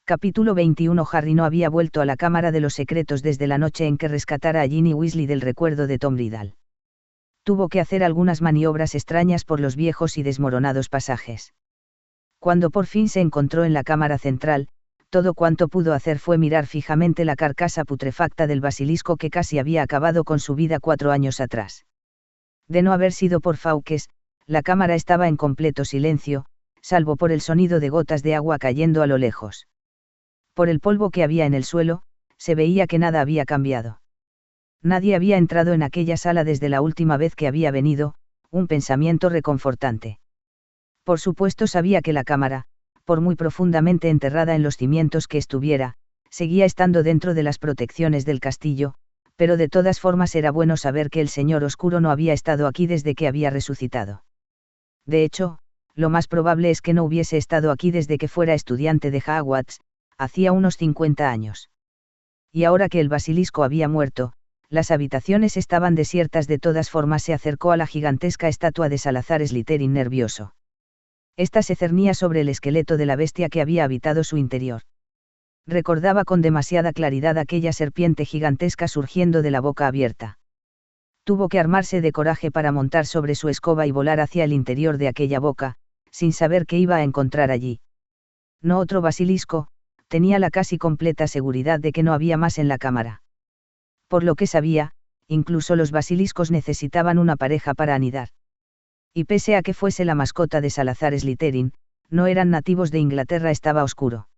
Capítulo 21. Harry no había vuelto a la Cámara de los Secretos desde la noche en que rescatara a Ginny Weasley del recuerdo de Tom Riddle. Tuvo que hacer algunas maniobras extrañas por los viejos y desmoronados pasajes. Cuando por fin se encontró en la cámara central, todo cuanto pudo hacer fue mirar fijamente la carcasa putrefacta del basilisco que casi había acabado con su vida 4 años atrás. De no haber sido por Fawkes, la cámara estaba en completo silencio, salvo por el sonido de gotas de agua cayendo a lo lejos. Por el polvo que había en el suelo, se veía que nada había cambiado. Nadie había entrado en aquella sala desde la última vez que había venido, un pensamiento reconfortante. Por supuesto sabía que la cámara, por muy profundamente enterrada en los cimientos que estuviera, seguía estando dentro de las protecciones del castillo, pero de todas formas era bueno saber que el Señor Oscuro no había estado aquí desde que había resucitado. De hecho, lo más probable es que no hubiese estado aquí desde que fuera estudiante de Hogwarts, hacía unos 50 años. Y ahora que el basilisco había muerto, las habitaciones estaban desiertas. De todas formas se acercó a la gigantesca estatua de Salazar Slytherin nervioso. Esta se cernía sobre el esqueleto de la bestia que había habitado su interior. Recordaba con demasiada claridad aquella serpiente gigantesca surgiendo de la boca abierta. Tuvo que armarse de coraje para montar sobre su escoba y volar hacia el interior de aquella boca, sin saber qué iba a encontrar allí. No otro basilisco, tenía la casi completa seguridad de que no había más en la cámara. Por lo que sabía, incluso los basiliscos necesitaban una pareja para anidar. Y pese a que fuese la mascota de Salazar Slytherin, no eran nativos de Inglaterra. Estaba oscuro.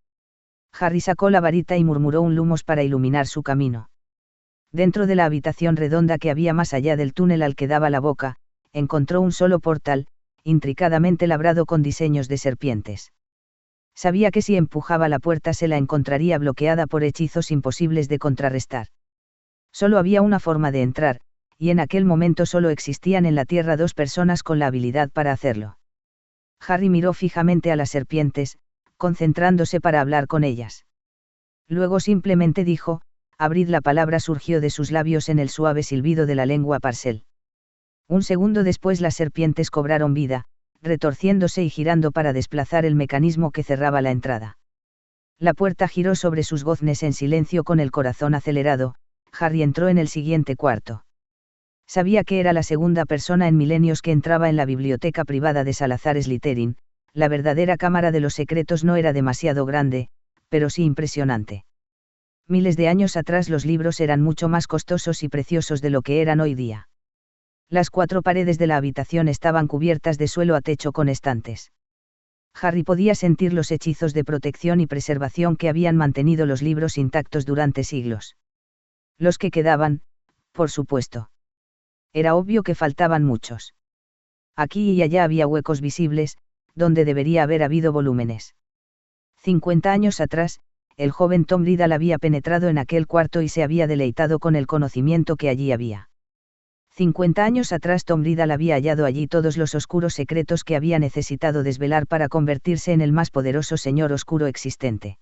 Harry sacó la varita y murmuró un lumos para iluminar su camino. Dentro de la habitación redonda que había más allá del túnel al que daba la boca, encontró un solo portal, intricadamente labrado con diseños de serpientes. Sabía que si empujaba la puerta se la encontraría bloqueada por hechizos imposibles de contrarrestar. Solo había una forma de entrar, y en aquel momento solo existían en la Tierra 2 personas con la habilidad para hacerlo. Harry miró fijamente a las serpientes, concentrándose para hablar con ellas. Luego simplemente dijo: «Abrid». La palabra surgió de sus labios en el suave silbido de la lengua Parcel. Un segundo después las serpientes cobraron vida, retorciéndose y girando para desplazar el mecanismo que cerraba la entrada. La puerta giró sobre sus goznes en silencio. Con el corazón acelerado, Harry entró en el siguiente cuarto. Sabía que era la segunda persona en milenios que entraba en la biblioteca privada de Salazar Slytherin. La verdadera Cámara de los Secretos no era demasiado grande, pero sí impresionante. Miles de años atrás los libros eran mucho más costosos y preciosos de lo que eran hoy día. Las 4 paredes de la habitación estaban cubiertas de suelo a techo con estantes. Harry podía sentir los hechizos de protección y preservación que habían mantenido los libros intactos durante siglos. Los que quedaban, por supuesto. Era obvio que faltaban muchos. Aquí y allá había huecos visibles, donde debería haber habido volúmenes. 50 años atrás, el joven Tom Riddle había penetrado en aquel cuarto y se había deleitado con el conocimiento que allí había. 50 años atrás Tom Riddle había hallado allí todos los oscuros secretos que había necesitado desvelar para convertirse en el más poderoso señor oscuro existente.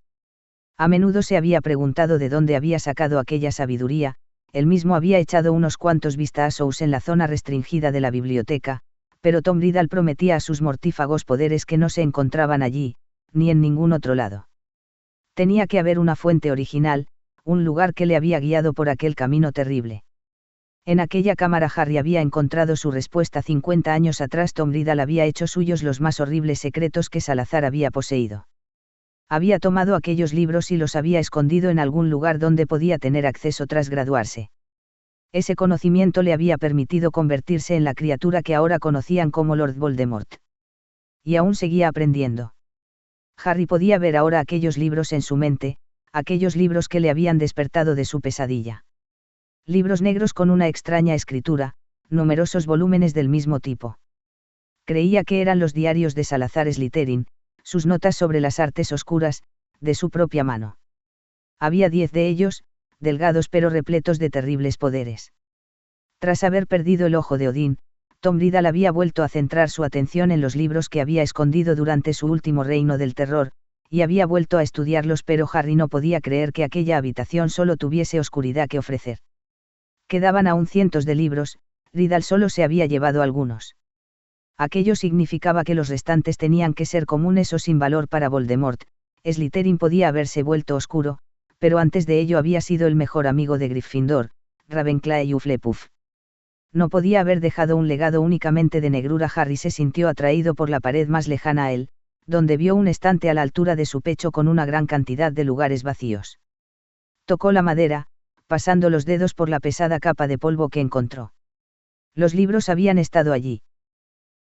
A menudo se había preguntado de dónde había sacado aquella sabiduría. Él mismo había echado unos cuantos vistazos en la zona restringida de la biblioteca, pero Tom Riddle prometía a sus mortífagos poderes que no se encontraban allí, ni en ningún otro lado. Tenía que haber una fuente original, un lugar que le había guiado por aquel camino terrible. En aquella cámara Harry había encontrado su respuesta. 50 años atrás Tom Riddle había hecho suyos los más horribles secretos que Salazar había poseído. Había tomado aquellos libros y los había escondido en algún lugar donde podía tener acceso tras graduarse. Ese conocimiento le había permitido convertirse en la criatura que ahora conocían como Lord Voldemort. Y aún seguía aprendiendo. Harry podía ver ahora aquellos libros en su mente, aquellos libros que le habían despertado de su pesadilla. Libros negros con una extraña escritura, numerosos volúmenes del mismo tipo. Creía que eran los diarios de Salazar Slytherin, sus notas sobre las artes oscuras, de su propia mano. Había 10 de ellos, delgados pero repletos de terribles poderes. Tras haber perdido el ojo de Odín, Tom Riddle había vuelto a centrar su atención en los libros que había escondido durante su último reino del terror, y había vuelto a estudiarlos, pero Harry no podía creer que aquella habitación solo tuviese oscuridad que ofrecer. Quedaban aún cientos de libros, Riddle solo se había llevado algunos. Aquello significaba que los restantes tenían que ser comunes o sin valor para Voldemort, Slytherin podía haberse vuelto oscuro, pero antes de ello había sido el mejor amigo de Gryffindor, Ravenclaw y Hufflepuff. No podía haber dejado un legado únicamente de negrura. Harry se sintió atraído por la pared más lejana a él, donde vio un estante a la altura de su pecho con una gran cantidad de lugares vacíos. Tocó la madera, pasando los dedos por la pesada capa de polvo que encontró. Los libros habían estado allí.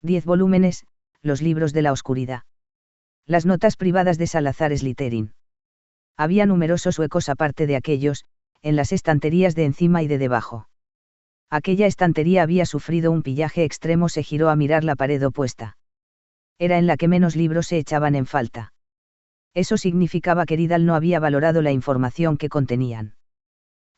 10 volúmenes, los libros de la oscuridad. Las notas privadas de Salazar Slytherin. Había numerosos huecos aparte de aquellos, en las estanterías de encima y de debajo. Aquella estantería había sufrido un pillaje extremo. Se giró a mirar la pared opuesta. Era en la que menos libros se echaban en falta. Eso significaba que Riddle no había valorado la información que contenían.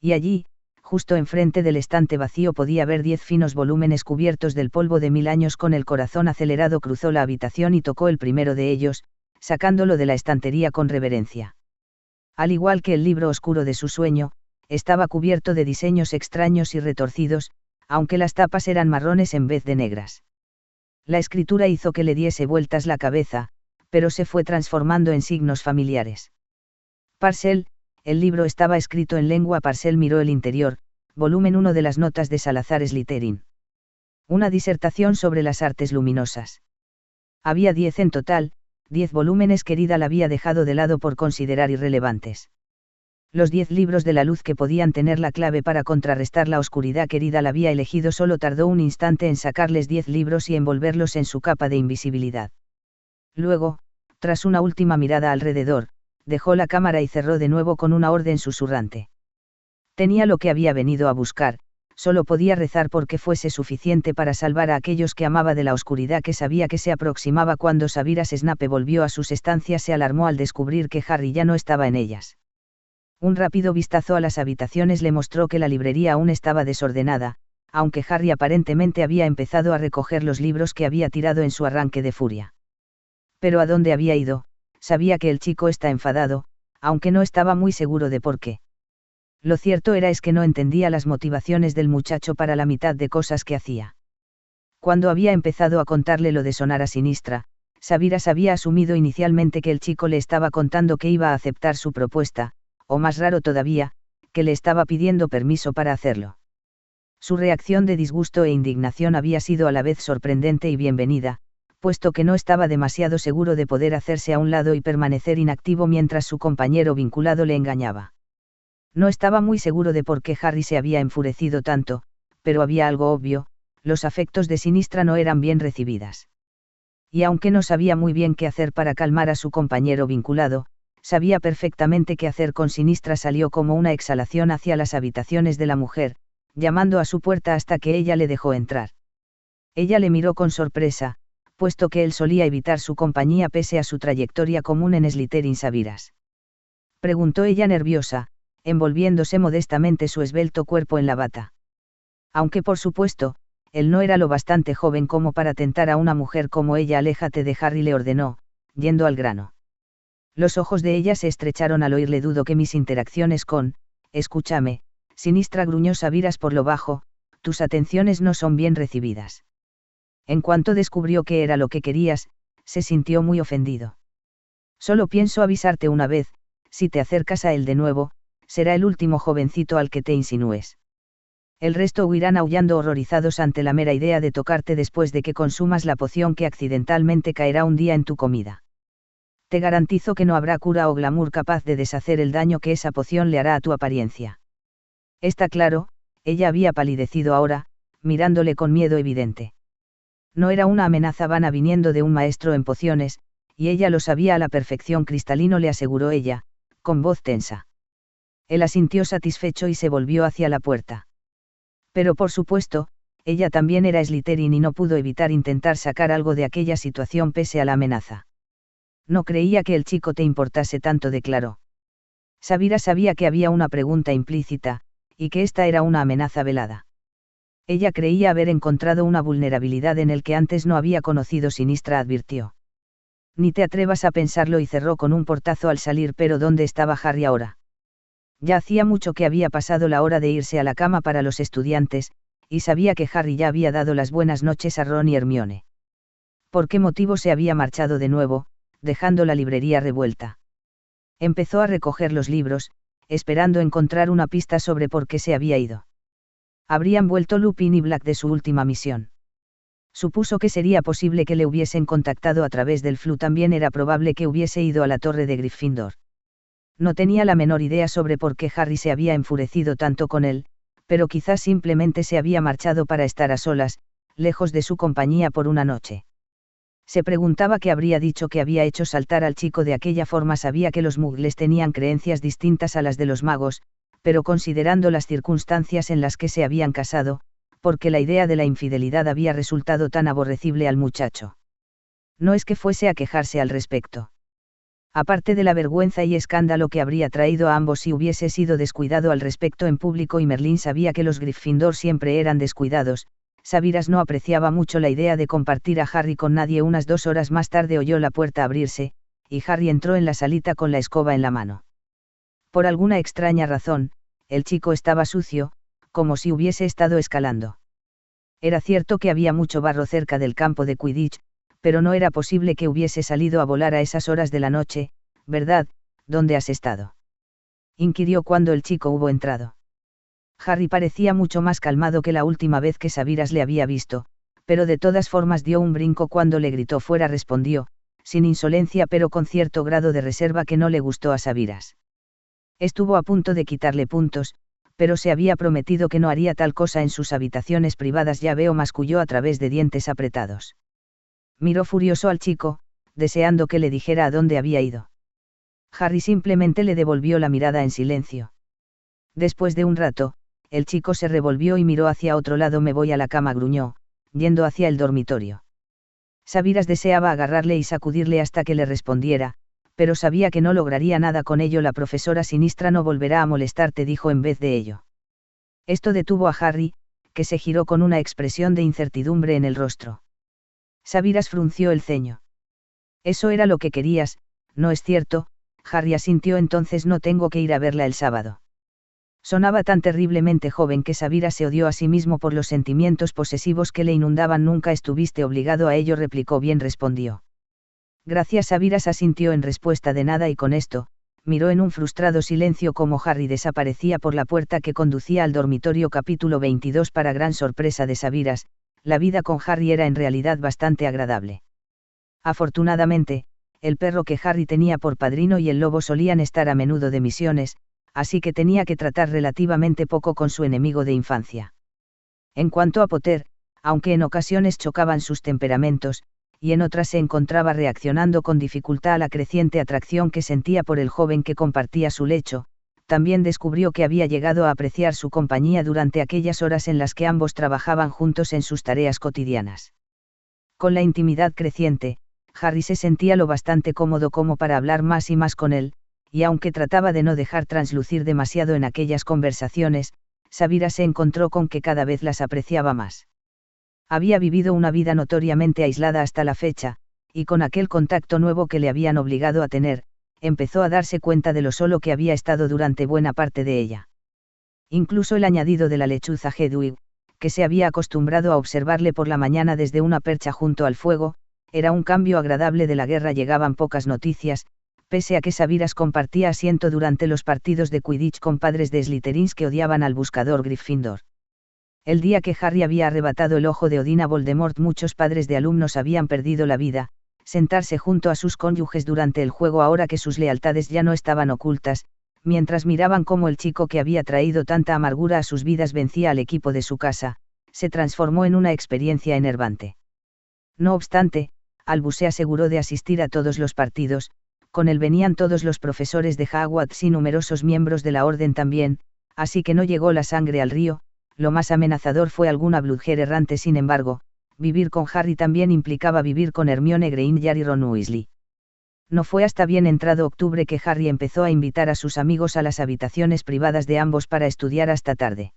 Y allí, justo enfrente del estante vacío, podía ver 10 finos volúmenes cubiertos del polvo de 1000 años. Con el corazón acelerado cruzó la habitación y tocó el primero de ellos, sacándolo de la estantería con reverencia. Al igual que el libro oscuro de su sueño, estaba cubierto de diseños extraños y retorcidos, aunque las tapas eran marrones en vez de negras. La escritura hizo que le diese vueltas la cabeza, pero se fue transformando en signos familiares. Parcel, el libro estaba escrito en lengua Parcel. Miró el interior, volumen 1 de las notas de Salazar Slytherin. Una disertación sobre las artes luminosas. Había 10 en total, 10 volúmenes que Riddle había dejado de lado por considerar irrelevantes. Los 10 libros de la luz que podían tener la clave para contrarrestar la oscuridad que Riddle había elegido. Solo tardó un instante en sacarles 10 libros y envolverlos en su capa de invisibilidad. Luego, tras una última mirada alrededor, dejó la cámara y cerró de nuevo con una orden susurrante. Tenía lo que había venido a buscar, solo podía rezar porque fuese suficiente para salvar a aquellos que amaba de la oscuridad que sabía que se aproximaba. Cuando Severus Snape volvió a sus estancias, se alarmó al descubrir que Harry ya no estaba en ellas. Un rápido vistazo a las habitaciones le mostró que la librería aún estaba desordenada, aunque Harry aparentemente había empezado a recoger los libros que había tirado en su arranque de furia. Pero ¿a dónde había ido? Sabía que el chico está enfadado, aunque no estaba muy seguro de por qué. Lo cierto es que no entendía las motivaciones del muchacho para la mitad de cosas que hacía. Cuando había empezado a contarle lo de Sonara Sinistra, Severus había asumido inicialmente que el chico le estaba contando que iba a aceptar su propuesta, o más raro todavía, que le estaba pidiendo permiso para hacerlo. Su reacción de disgusto e indignación había sido a la vez sorprendente y bienvenida, puesto que no estaba demasiado seguro de poder hacerse a un lado y permanecer inactivo mientras su compañero vinculado le engañaba. No estaba muy seguro de por qué Harry se había enfurecido tanto, pero había algo obvio: los afectos de Sinistra no eran bien recibidas. Y aunque no sabía muy bien qué hacer para calmar a su compañero vinculado, sabía perfectamente qué hacer con Sinistra. Salió como una exhalación hacia las habitaciones de la mujer, llamando a su puerta hasta que ella le dejó entrar. Ella le miró con sorpresa, puesto que él solía evitar su compañía pese a su trayectoria común en Slytherin. ¿Sabiras?, preguntó ella nerviosa, envolviéndose modestamente su esbelto cuerpo en la bata. Aunque por supuesto, él no era lo bastante joven como para tentar a una mujer como ella. Aléjate de Harry, le ordenó, yendo al grano. Los ojos de ella se estrecharon al oírle. Dudo que mis interacciones con, escúchame, Sinistra, gruñó Severus por lo bajo, tus atenciones no son bien recibidas. En cuanto descubrió qué era lo que querías, se sintió muy ofendido. Solo pienso avisarte una vez: si te acercas a él de nuevo, será el último jovencito al que te insinúes. El resto huirán aullando horrorizados ante la mera idea de tocarte después de que consumas la poción que accidentalmente caerá un día en tu comida. Te garantizo que no habrá cura o glamour capaz de deshacer el daño que esa poción le hará a tu apariencia. Está claro. Ella había palidecido ahora, mirándole con miedo evidente. No era una amenaza vana viniendo de un maestro en pociones, y ella lo sabía a la perfección. Cristalino, le aseguró ella, con voz tensa. Él asintió satisfecho y se volvió hacia la puerta. Pero por supuesto, ella también era Slytherin y no pudo evitar intentar sacar algo de aquella situación pese a la amenaza. No creía que el chico te importase tanto, declaró. Severus sabía que había una pregunta implícita, y que esta era una amenaza velada. Ella creía haber encontrado una vulnerabilidad en el que antes no había conocido. Sinistra, advirtió. Ni te atrevas a pensarlo, y cerró con un portazo al salir. Pero ¿dónde estaba Harry ahora? Ya hacía mucho que había pasado la hora de irse a la cama para los estudiantes, y sabía que Harry ya había dado las buenas noches a Ron y Hermione. ¿Por qué motivo se había marchado de nuevo, dejando la librería revuelta? Empezó a recoger los libros, esperando encontrar una pista sobre por qué se había ido. Habrían vuelto Lupin y Black de su última misión. Supuso que sería posible que le hubiesen contactado a través del Flu, también era probable que hubiese ido a la torre de Gryffindor. No tenía la menor idea sobre por qué Harry se había enfurecido tanto con él, pero quizás simplemente se había marchado para estar a solas, lejos de su compañía por una noche. Se preguntaba qué habría dicho que había hecho saltar al chico de aquella forma. Sabía que los muggles tenían creencias distintas a las de los magos, pero considerando las circunstancias en las que se habían casado, porque la idea de la infidelidad había resultado tan aborrecible al muchacho. No es que fuese a quejarse al respecto. Aparte de la vergüenza y escándalo que habría traído a ambos si hubiese sido descuidado al respecto en público, y Merlín sabía que los Gryffindor siempre eran descuidados, Sabiras no apreciaba mucho la idea de compartir a Harry con nadie. Unas 2 horas más tarde oyó la puerta abrirse, y Harry entró en la salita con la escoba en la mano. Por alguna extraña razón, el chico estaba sucio, como si hubiese estado escalando. Era cierto que había mucho barro cerca del campo de Quidditch, pero no era posible que hubiese salido a volar a esas horas de la noche, ¿verdad? ¿Dónde has estado?, inquirió cuando el chico hubo entrado. Harry parecía mucho más calmado que la última vez que Sabiras le había visto, pero de todas formas dio un brinco cuando le gritó fuera. Respondió, sin insolencia pero con cierto grado de reserva que no le gustó a Sabiras. Estuvo a punto de quitarle puntos, pero se había prometido que no haría tal cosa en sus habitaciones privadas. Ya veo, masculló a través de dientes apretados. Miró furioso al chico, deseando que le dijera a dónde había ido. Harry simplemente le devolvió la mirada en silencio. Después de un rato, el chico se revolvió y miró hacia otro lado. Me voy a la cama, gruñó, yendo hacia el dormitorio. Sabiras deseaba agarrarle y sacudirle hasta que le respondiera, pero sabía que no lograría nada con ello. La profesora sinistra no volverá a molestarte, dijo en vez de ello. Esto detuvo a Harry, que se giró con una expresión de incertidumbre en el rostro. Sabiras frunció el ceño. Eso era lo que querías, ¿no es cierto? Harry asintió. Entonces no tengo que ir a verla el sábado. Sonaba tan terriblemente joven que Sabiras se odió a sí mismo por los sentimientos posesivos que le inundaban. Nunca estuviste obligado a ello, replicó. Bien, respondió. Gracias. Sabiras asintió en respuesta de nada, y con esto, miró en un frustrado silencio cómo Harry desaparecía por la puerta que conducía al dormitorio. Capítulo 22. Para gran sorpresa de Sabiras, la vida con Harry era en realidad bastante agradable. Afortunadamente, el perro que Harry tenía por padrino y el lobo solían estar a menudo de misiones, así que tenía que tratar relativamente poco con su enemigo de infancia. En cuanto a Potter, aunque en ocasiones chocaban sus temperamentos, y en otras se encontraba reaccionando con dificultad a la creciente atracción que sentía por el joven que compartía su lecho, también descubrió que había llegado a apreciar su compañía durante aquellas horas en las que ambos trabajaban juntos en sus tareas cotidianas. Con la intimidad creciente, Harry se sentía lo bastante cómodo como para hablar más y más con él, y aunque trataba de no dejar traslucir demasiado en aquellas conversaciones, Sabiras se encontró con que cada vez las apreciaba más. Había vivido una vida notoriamente aislada hasta la fecha, y con aquel contacto nuevo que le habían obligado a tener, empezó a darse cuenta de lo solo que había estado durante buena parte de ella. Incluso el añadido de la lechuza Hedwig, que se había acostumbrado a observarle por la mañana desde una percha junto al fuego, era un cambio agradable. De la guerra llegaban pocas noticias, pese a que Sabiras compartía asiento durante los partidos de Quidditch con padres de Slytherins que odiaban al buscador Gryffindor. El día que Harry había arrebatado el ojo de Odín a Voldemort, muchos padres de alumnos habían perdido la vida. Sentarse junto a sus cónyuges durante el juego, ahora que sus lealtades ya no estaban ocultas, mientras miraban cómo el chico que había traído tanta amargura a sus vidas vencía al equipo de su casa, se transformó en una experiencia enervante. No obstante, Albus se aseguró de asistir a todos los partidos. Con él venían todos los profesores de Hogwarts y numerosos miembros de la orden también, así que no llegó la sangre al río. Lo más amenazador fue alguna Bludger errante. Sin embargo, vivir con Harry también implicaba vivir con Hermione Granger y Ron Weasley. No fue hasta bien entrado octubre que Harry empezó a invitar a sus amigos a las habitaciones privadas de ambos para estudiar hasta tarde.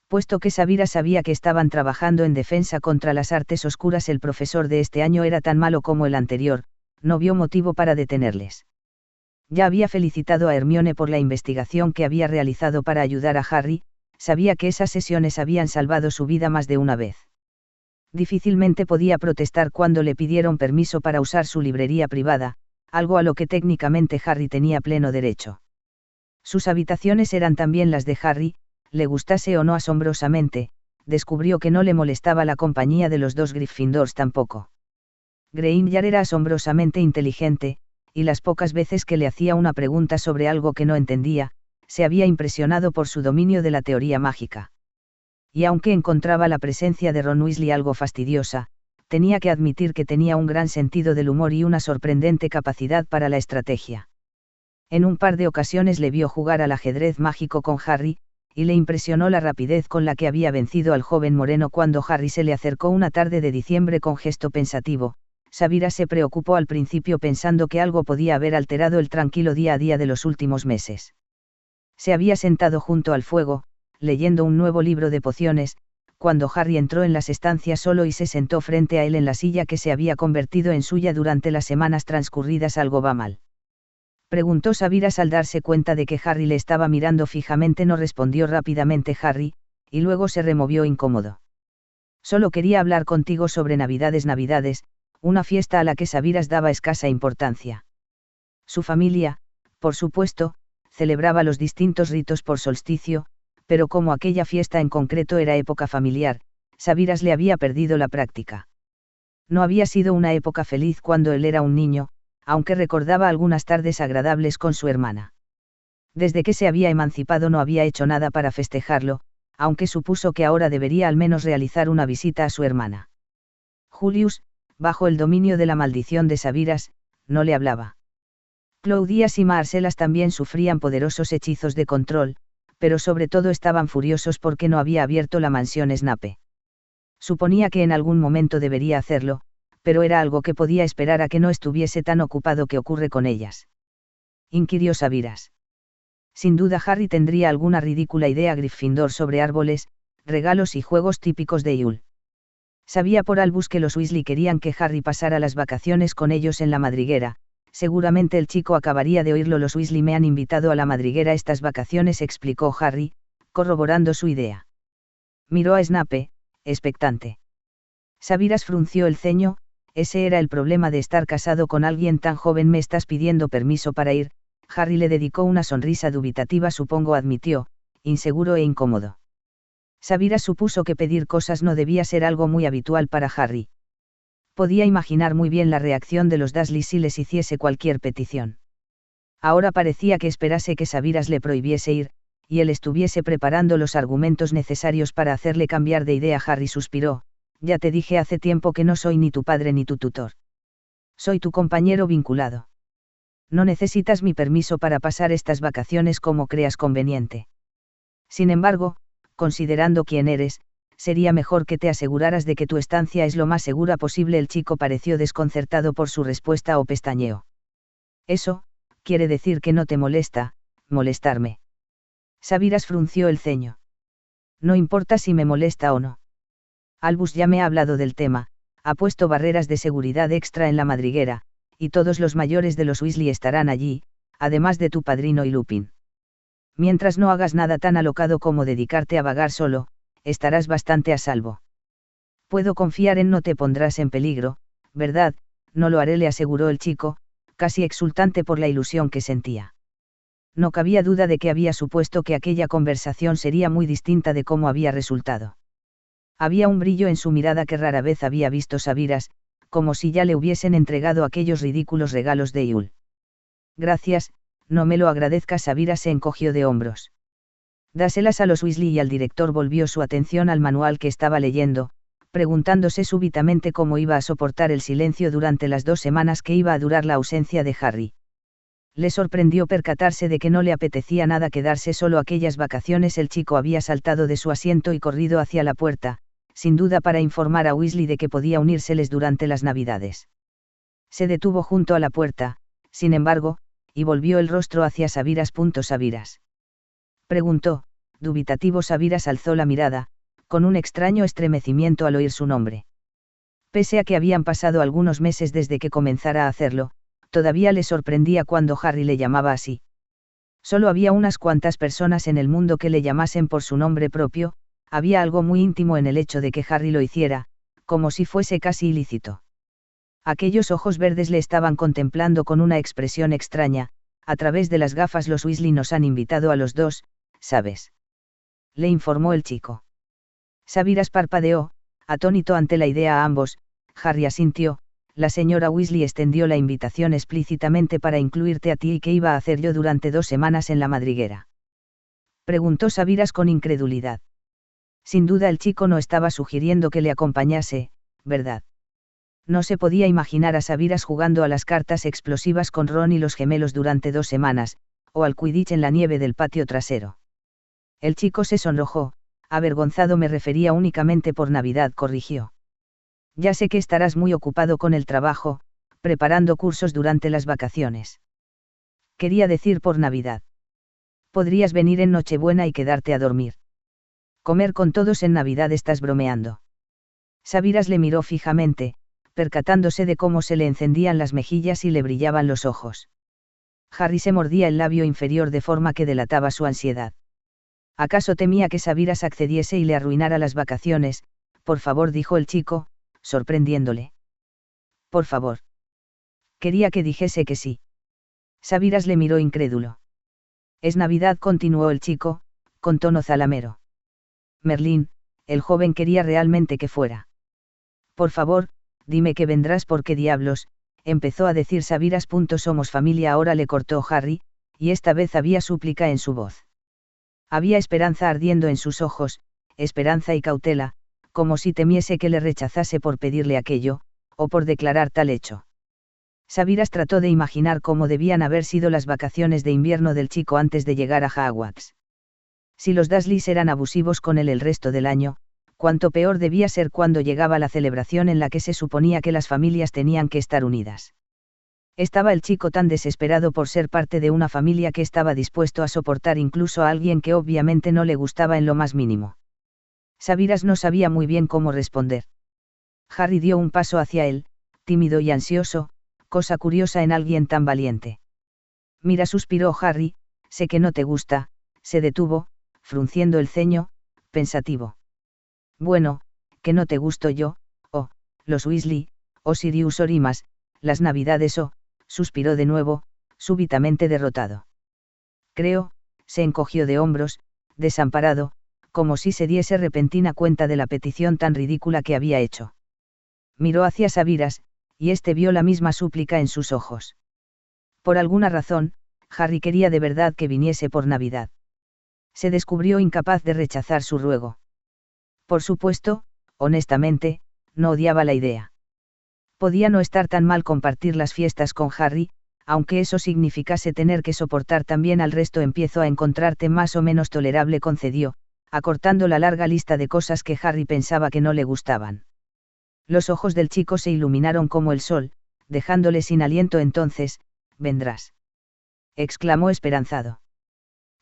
Puesto que Sabiras sabía que estaban trabajando en defensa contra las artes oscuras, el profesor de este año era tan malo como el anterior, no vio motivo para detenerles. Ya había felicitado a Hermione por la investigación que había realizado para ayudar a Harry, sabía que esas sesiones habían salvado su vida más de una vez. Difícilmente podía protestar cuando le pidieron permiso para usar su librería privada, algo a lo que técnicamente Harry tenía pleno derecho. Sus habitaciones eran también las de Harry, le gustase o no asombrosamente, descubrió que no le molestaba la compañía de los dos Gryffindors tampoco. Granger era asombrosamente inteligente, y las pocas veces que le hacía una pregunta sobre algo que no entendía, se había impresionado por su dominio de la teoría mágica. Y aunque encontraba la presencia de Ron Weasley algo fastidiosa, tenía que admitir que tenía un gran sentido del humor y una sorprendente capacidad para la estrategia. En un par de ocasiones le vio jugar al ajedrez mágico con Harry, y le impresionó la rapidez con la que había vencido al joven moreno cuando Harry se le acercó una tarde de diciembre con gesto pensativo. Sabira se preocupó al principio pensando que algo podía haber alterado el tranquilo día a día de los últimos meses. Se había sentado junto al fuego, leyendo un nuevo libro de pociones, cuando Harry entró en las estancias solo y se sentó frente a él en la silla que se había convertido en suya durante las semanas transcurridas. ¿Algo va mal?, preguntó Sabiras al darse cuenta de que Harry le estaba mirando fijamente. No respondió rápidamente Harry, y luego se removió incómodo. Solo quería hablar contigo sobre Navidades, una fiesta a la que Sabiras daba escasa importancia. Su familia, por supuesto, celebraba los distintos ritos por solsticio, pero como aquella fiesta en concreto era época familiar, Sabiras le había perdido la práctica. No había sido una época feliz cuando él era un niño, aunque recordaba algunas tardes agradables con su hermana. Desde que se había emancipado no había hecho nada para festejarlo, aunque supuso que ahora debería al menos realizar una visita a su hermana. Julius, bajo el dominio de la maldición de Sabiras, no le hablaba. Claudias y Marcelas también sufrían poderosos hechizos de control, pero sobre todo estaban furiosos porque no había abierto la mansión Snape. Suponía que en algún momento debería hacerlo, pero era algo que podía esperar a que no estuviese tan ocupado. ¿Qué ocurre con ellas?, inquirió Sabiras. Sin duda Harry tendría alguna ridícula idea Gryffindor sobre árboles, regalos y juegos típicos de Yule. Sabía por Albus que los Weasley querían que Harry pasara las vacaciones con ellos en la madriguera. Seguramente el chico acabaría de oírlo. Los Weasley me han invitado a la madriguera estas vacaciones, explicó Harry, corroborando su idea. Miró a Snape, expectante. Sabiras frunció el ceño. Ese era el problema de estar casado con alguien tan joven. ¿Me estás pidiendo permiso para ir? Harry le dedicó una sonrisa dubitativa. Supongo, admitió, inseguro e incómodo. Sabiras supuso que pedir cosas no debía ser algo muy habitual para Harry. Podía imaginar muy bien la reacción de los Dursley si les hiciese cualquier petición. Ahora parecía que esperase que Sabiras le prohibiese ir, y él estuviese preparando los argumentos necesarios para hacerle cambiar de idea. Harry suspiró. Ya te dije hace tiempo que no soy ni tu padre ni tu tutor. Soy tu compañero vinculado. No necesitas mi permiso para pasar estas vacaciones como creas conveniente. Sin embargo, considerando quién eres, sería mejor que te aseguraras de que tu estancia es lo más segura posible. El chico pareció desconcertado por su respuesta o pestañeó. Eso, quiere decir que no te molesta, molestarme. Sabiras frunció el ceño. No importa si me molesta o no. Albus ya me ha hablado del tema, ha puesto barreras de seguridad extra en la madriguera, y todos los mayores de los Weasley estarán allí, además de tu padrino y Lupin. Mientras no hagas nada tan alocado como dedicarte a vagar solo, estarás bastante a salvo. Puedo confiar en no te pondrás en peligro, ¿verdad? No lo haré, le aseguró el chico, casi exultante por la ilusión que sentía. No cabía duda de que había supuesto que aquella conversación sería muy distinta de cómo había resultado. Había un brillo en su mirada que rara vez había visto Sabiras, como si ya le hubiesen entregado aquellos ridículos regalos de Yule. Gracias, no me lo agradezcas. Sabiras se encogió de hombros. Dáselas a los Weasley. Y al director volvió su atención al manual que estaba leyendo, preguntándose súbitamente cómo iba a soportar el silencio durante las 2 semanas que iba a durar la ausencia de Harry. Le sorprendió percatarse de que no le apetecía nada quedarse solo aquellas vacaciones. El chico había saltado de su asiento y corrido hacia la puerta, sin duda para informar a Weasley de que podía unírseles durante las Navidades. Se detuvo junto a la puerta, sin embargo, y volvió el rostro hacia Sabiras. ¿Sabiras?, preguntó, dubitativo. Sabiras alzó la mirada, con un extraño estremecimiento al oír su nombre. Pese a que habían pasado algunos meses desde que comenzara a hacerlo, todavía le sorprendía cuando Harry le llamaba así. Solo había unas cuantas personas en el mundo que le llamasen por su nombre propio. Había algo muy íntimo en el hecho de que Harry lo hiciera, como si fuese casi ilícito. Aquellos ojos verdes le estaban contemplando con una expresión extraña. A través de las gafas los Weasley nos han invitado a los dos, ¿sabes? Le informó el chico. Sabiras parpadeó, atónito ante la idea a ambos. Harry asintió. La señora Weasley extendió la invitación explícitamente para incluirte a ti. ¿Y qué iba a hacer yo durante 2 semanas en la madriguera? Preguntó Sabiras con incredulidad. Sin duda el chico no estaba sugiriendo que le acompañase, ¿verdad? No se podía imaginar a Sabiras jugando a las cartas explosivas con Ron y los gemelos durante 2 semanas, o al Quidditch en la nieve del patio trasero. El chico se sonrojó, avergonzado. Me refería únicamente por Navidad, corrigió. Ya sé que estarás muy ocupado con el trabajo, preparando cursos durante las vacaciones. Quería decir por Navidad. Podrías venir en Nochebuena y quedarte a dormir. Comer con todos en Navidad. ¿Estás bromeando? Sabiras le miró fijamente, percatándose de cómo se le encendían las mejillas y le brillaban los ojos. Harry se mordía el labio inferior de forma que delataba su ansiedad. ¿Acaso temía que Sabiras accediese y le arruinara las vacaciones? Por favor, dijo el chico, sorprendiéndole. Por favor. Quería que dijese que sí. Sabiras le miró incrédulo. Es Navidad, continuó el chico, con tono zalamero. Merlín, el joven quería realmente que fuera. Por favor, dime que vendrás. ¿Por qué diablos? Empezó a decir Sabiras. Somos familia ahora, le cortó Harry, y esta vez había súplica en su voz. Había esperanza ardiendo en sus ojos, esperanza y cautela, como si temiese que le rechazase por pedirle aquello, o por declarar tal hecho. Sabiras trató de imaginar cómo debían haber sido las vacaciones de invierno del chico antes de llegar a Hogwarts. Si los Dursleys eran abusivos con él el resto del año, cuánto peor debía ser cuando llegaba la celebración en la que se suponía que las familias tenían que estar unidas. Estaba el chico tan desesperado por ser parte de una familia que estaba dispuesto a soportar incluso a alguien que obviamente no le gustaba en lo más mínimo. Sabiras no sabía muy bien cómo responder. Harry dio un paso hacia él, tímido y ansioso, cosa curiosa en alguien tan valiente. Mira, suspiró Harry, sé que no te gusta. Se detuvo, frunciendo el ceño, pensativo. Bueno, que no te gusto yo, los Weasley, Sirius o Rimas, las Navidades suspiró de nuevo, súbitamente derrotado. Creo, se encogió de hombros, desamparado, como si se diese repentina cuenta de la petición tan ridícula que había hecho. Miró hacia Sabiras, y éste vio la misma súplica en sus ojos. Por alguna razón, Harry quería de verdad que viniese por Navidad. Se descubrió incapaz de rechazar su ruego. Por supuesto, honestamente, no odiaba la idea. Podía no estar tan mal compartir las fiestas con Harry, aunque eso significase tener que soportar también al resto. Empiezo a encontrarte más o menos tolerable, concedió, acortando la larga lista de cosas que Harry pensaba que no le gustaban. Los ojos del chico se iluminaron como el sol, dejándole sin aliento. Entonces, vendrás. Exclamó esperanzado.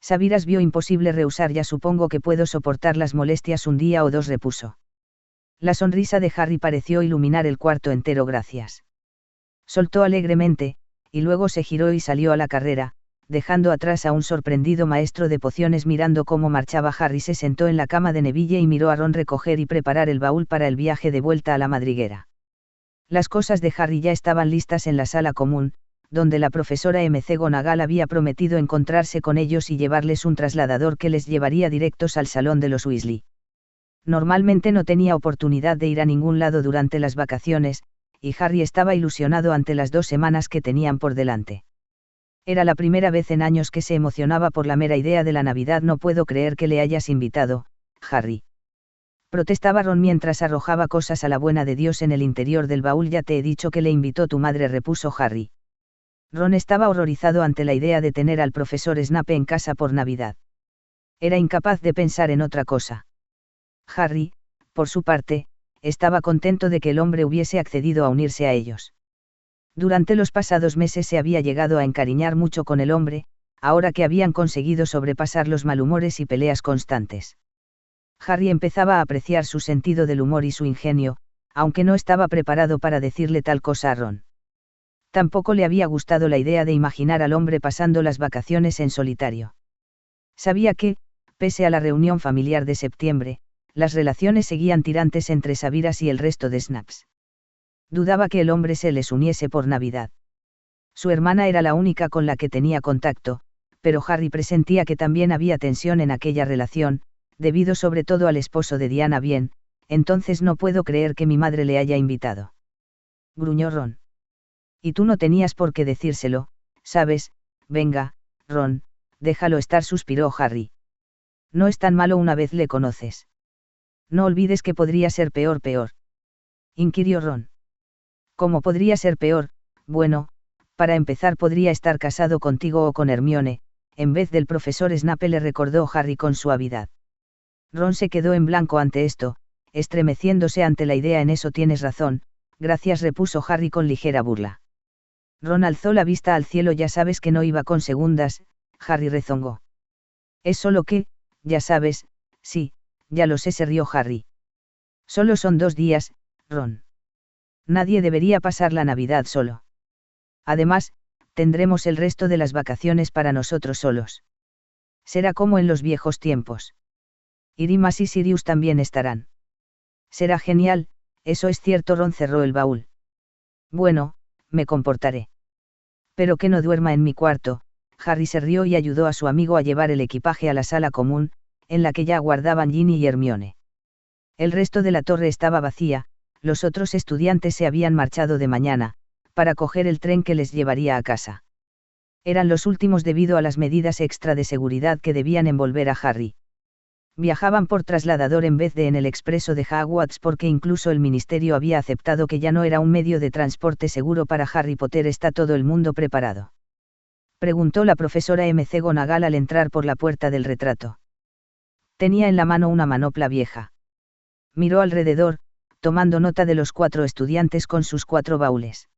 Sabiras vio imposible rehusar. Ya supongo que puedo soportar las molestias un día o dos, repuso. La sonrisa de Harry pareció iluminar el cuarto entero. Gracias. Soltó alegremente, y luego se giró y salió a la carrera, dejando atrás a un sorprendido maestro de pociones. Mirando cómo marchaba Harry, se sentó en la cama de Neville y miró a Ron recoger y preparar el baúl para el viaje de vuelta a la madriguera. Las cosas de Harry ya estaban listas en la sala común, donde la profesora McGonagall había prometido encontrarse con ellos y llevarles un trasladador que les llevaría directos al salón de los Weasley. Normalmente no tenía oportunidad de ir a ningún lado durante las vacaciones, y Harry estaba ilusionado ante las 2 semanas que tenían por delante. Era la primera vez en años que se emocionaba por la mera idea de la Navidad. No puedo creer que le hayas invitado, Harry. Protestaba Ron mientras arrojaba cosas a la buena de Dios en el interior del baúl. Ya te he dicho que le invitó tu madre, repuso Harry. Ron estaba horrorizado ante la idea de tener al profesor Snape en casa por Navidad. Era incapaz de pensar en otra cosa. Harry, por su parte, estaba contento de que el hombre hubiese accedido a unirse a ellos. Durante los pasados meses se había llegado a encariñar mucho con el hombre, ahora que habían conseguido sobrepasar los malhumores y peleas constantes. Harry empezaba a apreciar su sentido del humor y su ingenio, aunque no estaba preparado para decirle tal cosa a Ron. Tampoco le había gustado la idea de imaginar al hombre pasando las vacaciones en solitario. Sabía que, pese a la reunión familiar de septiembre, las relaciones seguían tirantes entre Sabiras y el resto de Snaps. Dudaba que el hombre se les uniese por Navidad. Su hermana era la única con la que tenía contacto, pero Harry presentía que también había tensión en aquella relación, debido sobre todo al esposo de Diana. Bien, entonces no puedo creer que mi madre le haya invitado. Gruñó Ron. Y tú no tenías por qué decírselo, ¿sabes? Venga, Ron, déjalo estar, suspiró Harry. No es tan malo una vez le conoces. No olvides que podría ser peor, inquirió Ron. ¿Cómo podría ser peor? Bueno, para empezar podría estar casado contigo o con Hermione, en vez del profesor Snape, le recordó Harry con suavidad. Ron se quedó en blanco ante esto, estremeciéndose ante la idea. En eso tienes razón, gracias, repuso Harry con ligera burla. Ron alzó la vista al cielo. Ya sabes que no iba con segundas, Harry rezongó. Es solo que, ya sabes, sí, ya lo sé, se rió Harry. Solo son 2 días, Ron. Nadie debería pasar la Navidad solo. Además, tendremos el resto de las vacaciones para nosotros solos. Será como en los viejos tiempos. Irimas y Sirius también estarán. Será genial, eso es cierto. Ron cerró el baúl. Bueno, me comportaré. Pero que no duerma en mi cuarto. Harry se rió y ayudó a su amigo a llevar el equipaje a la sala común, en la que ya aguardaban Ginny y Hermione. El resto de la torre estaba vacía, los otros estudiantes se habían marchado de mañana, para coger el tren que les llevaría a casa. Eran los últimos debido a las medidas extra de seguridad que debían envolver a Harry. Viajaban por trasladador en vez de en el expreso de Hogwarts, porque incluso el ministerio había aceptado que ya no era un medio de transporte seguro para Harry Potter. ¿Está todo el mundo preparado?, preguntó la profesora McGonagall al entrar por la puerta del retrato. Tenía en la mano una manopla vieja. Miró alrededor, tomando nota de los 4 estudiantes con sus 4 baúles.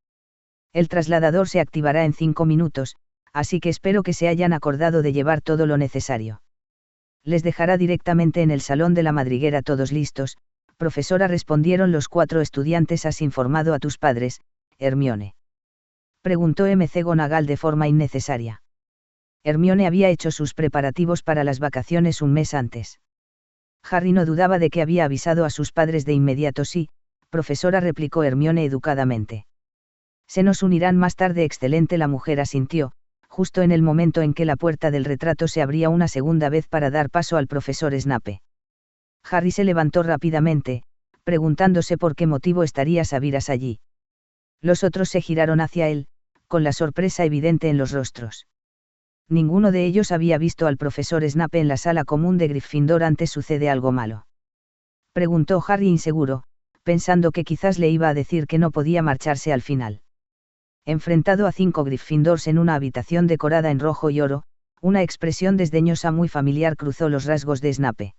El trasladador se activará en 5 minutos, así que espero que se hayan acordado de llevar todo lo necesario. Les dejará directamente en el salón de la madriguera. ¿Todos listos, profesora?, respondieron los 4 estudiantes. ¿Has informado a tus padres, Hermione?, preguntó McGonagall de forma innecesaria. Hermione había hecho sus preparativos para las vacaciones un mes antes. Harry no dudaba de que había avisado a sus padres de inmediato. Sí, profesora, replicó Hermione educadamente. Se nos unirán más tarde. Excelente, la mujer asintió, justo en el momento en que la puerta del retrato se abría una segunda vez para dar paso al profesor Snape. Harry se levantó rápidamente, preguntándose por qué motivo estaría Sabiras allí. Los otros se giraron hacia él, con la sorpresa evidente en los rostros. Ninguno de ellos había visto al profesor Snape en la sala común de Gryffindor antes. ¿Sucede algo malo?, preguntó Harry inseguro, pensando que quizás le iba a decir que no podía marcharse al final. Enfrentado a 5 Gryffindors en una habitación decorada en rojo y oro, una expresión desdeñosa muy familiar cruzó los rasgos de Snape.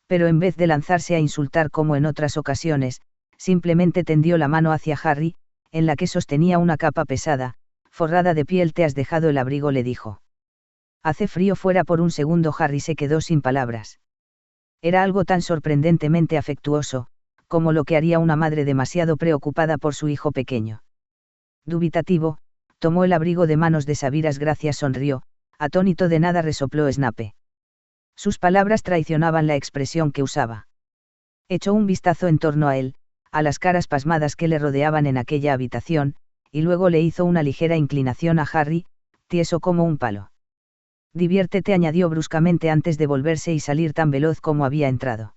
Pero en vez de lanzarse a insultar como en otras ocasiones, simplemente tendió la mano hacia Harry, en la que sostenía una capa pesada, forrada de piel. ¿Te has dejado el abrigo?, le dijo. Hace frío fuera. Por un segundo Harry se quedó sin palabras. Era algo tan sorprendentemente afectuoso, como lo que haría una madre demasiado preocupada por su hijo pequeño. Dubitativo, tomó el abrigo de manos de Sabiras. Gracias, sonrió, atónito. De nada, resopló Snape. Sus palabras traicionaban la expresión que usaba. Echó un vistazo en torno a él, a las caras pasmadas que le rodeaban en aquella habitación, y luego le hizo una ligera inclinación a Harry, tieso como un palo. Diviértete, añadió bruscamente antes de volverse y salir tan veloz como había entrado.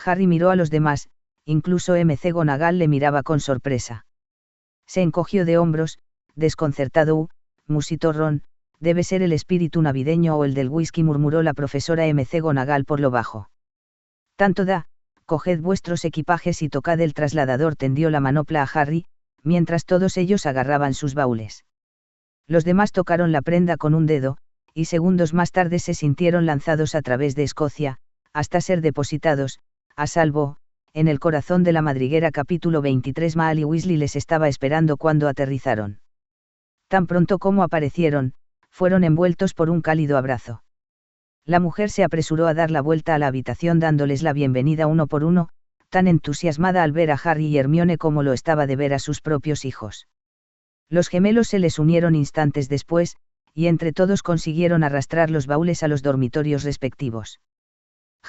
Harry miró a los demás, incluso McGonagall le miraba con sorpresa. Se encogió de hombros, desconcertado. Musitó Ron, debe ser el espíritu navideño o el del whisky, murmuró la profesora McGonagall por lo bajo. Tanto da, coged vuestros equipajes y tocad el trasladador. Tendió la manopla a Harry, mientras todos ellos agarraban sus baúles. Los demás tocaron la prenda con un dedo, y segundos más tarde se sintieron lanzados a través de Escocia, hasta ser depositados, a salvo, en el corazón de la madriguera. Capítulo 23. Molly Weasley les estaba esperando cuando aterrizaron. Tan pronto como aparecieron, fueron envueltos por un cálido abrazo. La mujer se apresuró a dar la vuelta a la habitación dándoles la bienvenida uno por uno, tan entusiasmada al ver a Harry y Hermione como lo estaba de ver a sus propios hijos. Los gemelos se les unieron instantes después, y entre todos consiguieron arrastrar los baúles a los dormitorios respectivos.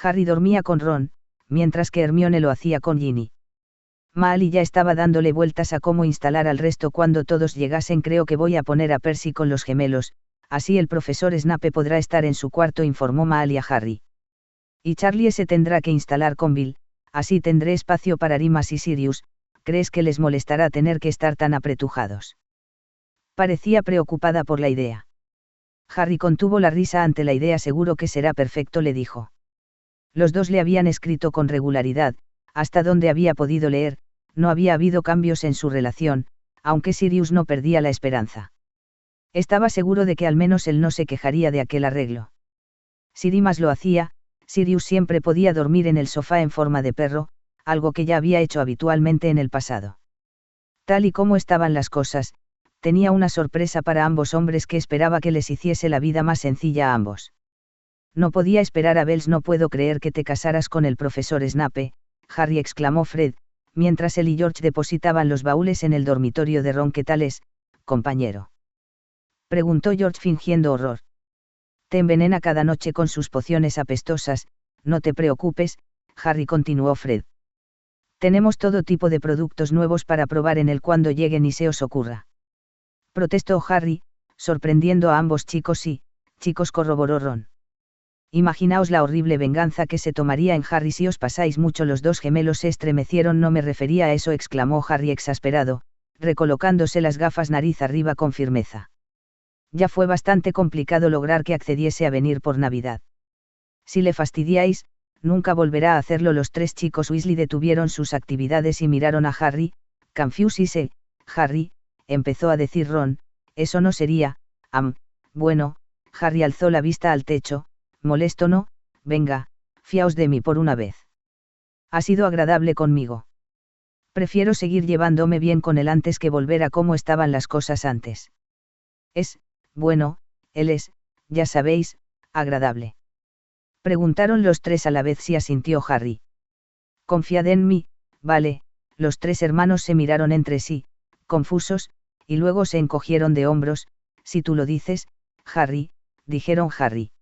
Harry dormía con Ron, mientras que Hermione lo hacía con Ginny. Mahali ya estaba dándole vueltas a cómo instalar al resto cuando todos llegasen. Creo que voy a poner a Percy con los gemelos, así el profesor Snape podrá estar en su cuarto, informó Mahali a Harry. Y Charlie se tendrá que instalar con Bill, así tendré espacio para Remus y Sirius. ¿Crees que les molestará tener que estar tan apretujados? Parecía preocupada por la idea. Harry contuvo la risa ante la idea. Seguro que será perfecto, le dijo. Los dos le habían escrito con regularidad, hasta donde había podido leer, no había habido cambios en su relación, aunque Sirius no perdía la esperanza. Estaba seguro de que al menos él no se quejaría de aquel arreglo. Si Remus lo hacía, Sirius siempre podía dormir en el sofá en forma de perro, algo que ya había hecho habitualmente en el pasado. Tal y como estaban las cosas, tenía una sorpresa para ambos hombres que esperaba que les hiciese la vida más sencilla a ambos. No podía esperar a Bells. No puedo creer que te casaras con el profesor Snape, Harry, exclamó Fred, mientras él y George depositaban los baúles en el dormitorio de Ron. ¿Qué tal es, compañero?, preguntó George fingiendo horror. Te envenena cada noche con sus pociones apestosas. No te preocupes, Harry, continuó Fred. Tenemos todo tipo de productos nuevos para probar en él cuando lleguen y se os ocurra. Protestó Harry, sorprendiendo a ambos chicos. Sí, chicos, corroboró Ron. Imaginaos la horrible venganza que se tomaría en Harry si os pasáis mucho. Los dos gemelos se estremecieron. No me refería a eso, exclamó Harry exasperado, recolocándose las gafas nariz arriba con firmeza. Ya fue bastante complicado lograr que accediese a venir por Navidad. Si le fastidiáis, nunca volverá a hacerlo. Los tres chicos Weasley detuvieron sus actividades y miraron a Harry. Confúsese, Harry, empezó a decir Ron, eso no sería, bueno, Harry alzó la vista al techo, molesto no, venga, fiaos de mí por una vez. Ha sido agradable conmigo. Prefiero seguir llevándome bien con él antes que volver a cómo estaban las cosas antes. Bueno, él es, ya sabéis, agradable. Preguntaron los tres a la vez. Sí, asintió Harry. Confiad en mí, vale. Los tres hermanos se miraron entre sí, confusos, y luego se encogieron de hombros. Si tú lo dices, Harry, dijeron Harry.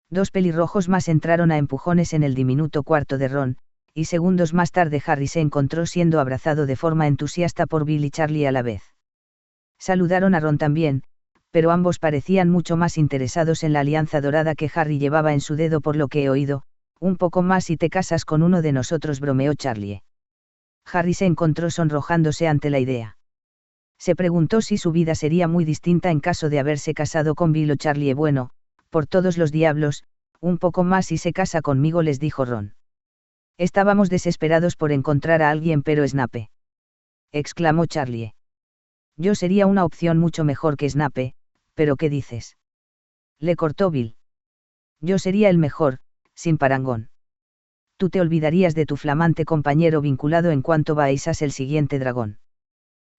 Dos pelirrojos más entraron a empujones en el diminuto cuarto de Ron, y segundos más tarde Harry se encontró siendo abrazado de forma entusiasta por Bill y Charlie a la vez. Saludaron a Ron también, pero ambos parecían mucho más interesados en la alianza dorada que Harry llevaba en su dedo. Por lo que he oído, un poco más si te casas con uno de nosotros, bromeó Charlie. Harry se encontró sonrojándose ante la idea. Se preguntó si su vida sería muy distinta en caso de haberse casado con Bill o Charlie. Bueno, por todos los diablos, un poco más si se casa conmigo, les dijo Ron. Estábamos desesperados por encontrar a alguien, pero Snape, exclamó Charlie. Yo sería una opción mucho mejor que Snape, pero ¿qué dices?, le cortó Bill. Yo sería el mejor, sin parangón. Tú te olvidarías de tu flamante compañero vinculado en cuanto baisas el siguiente dragón.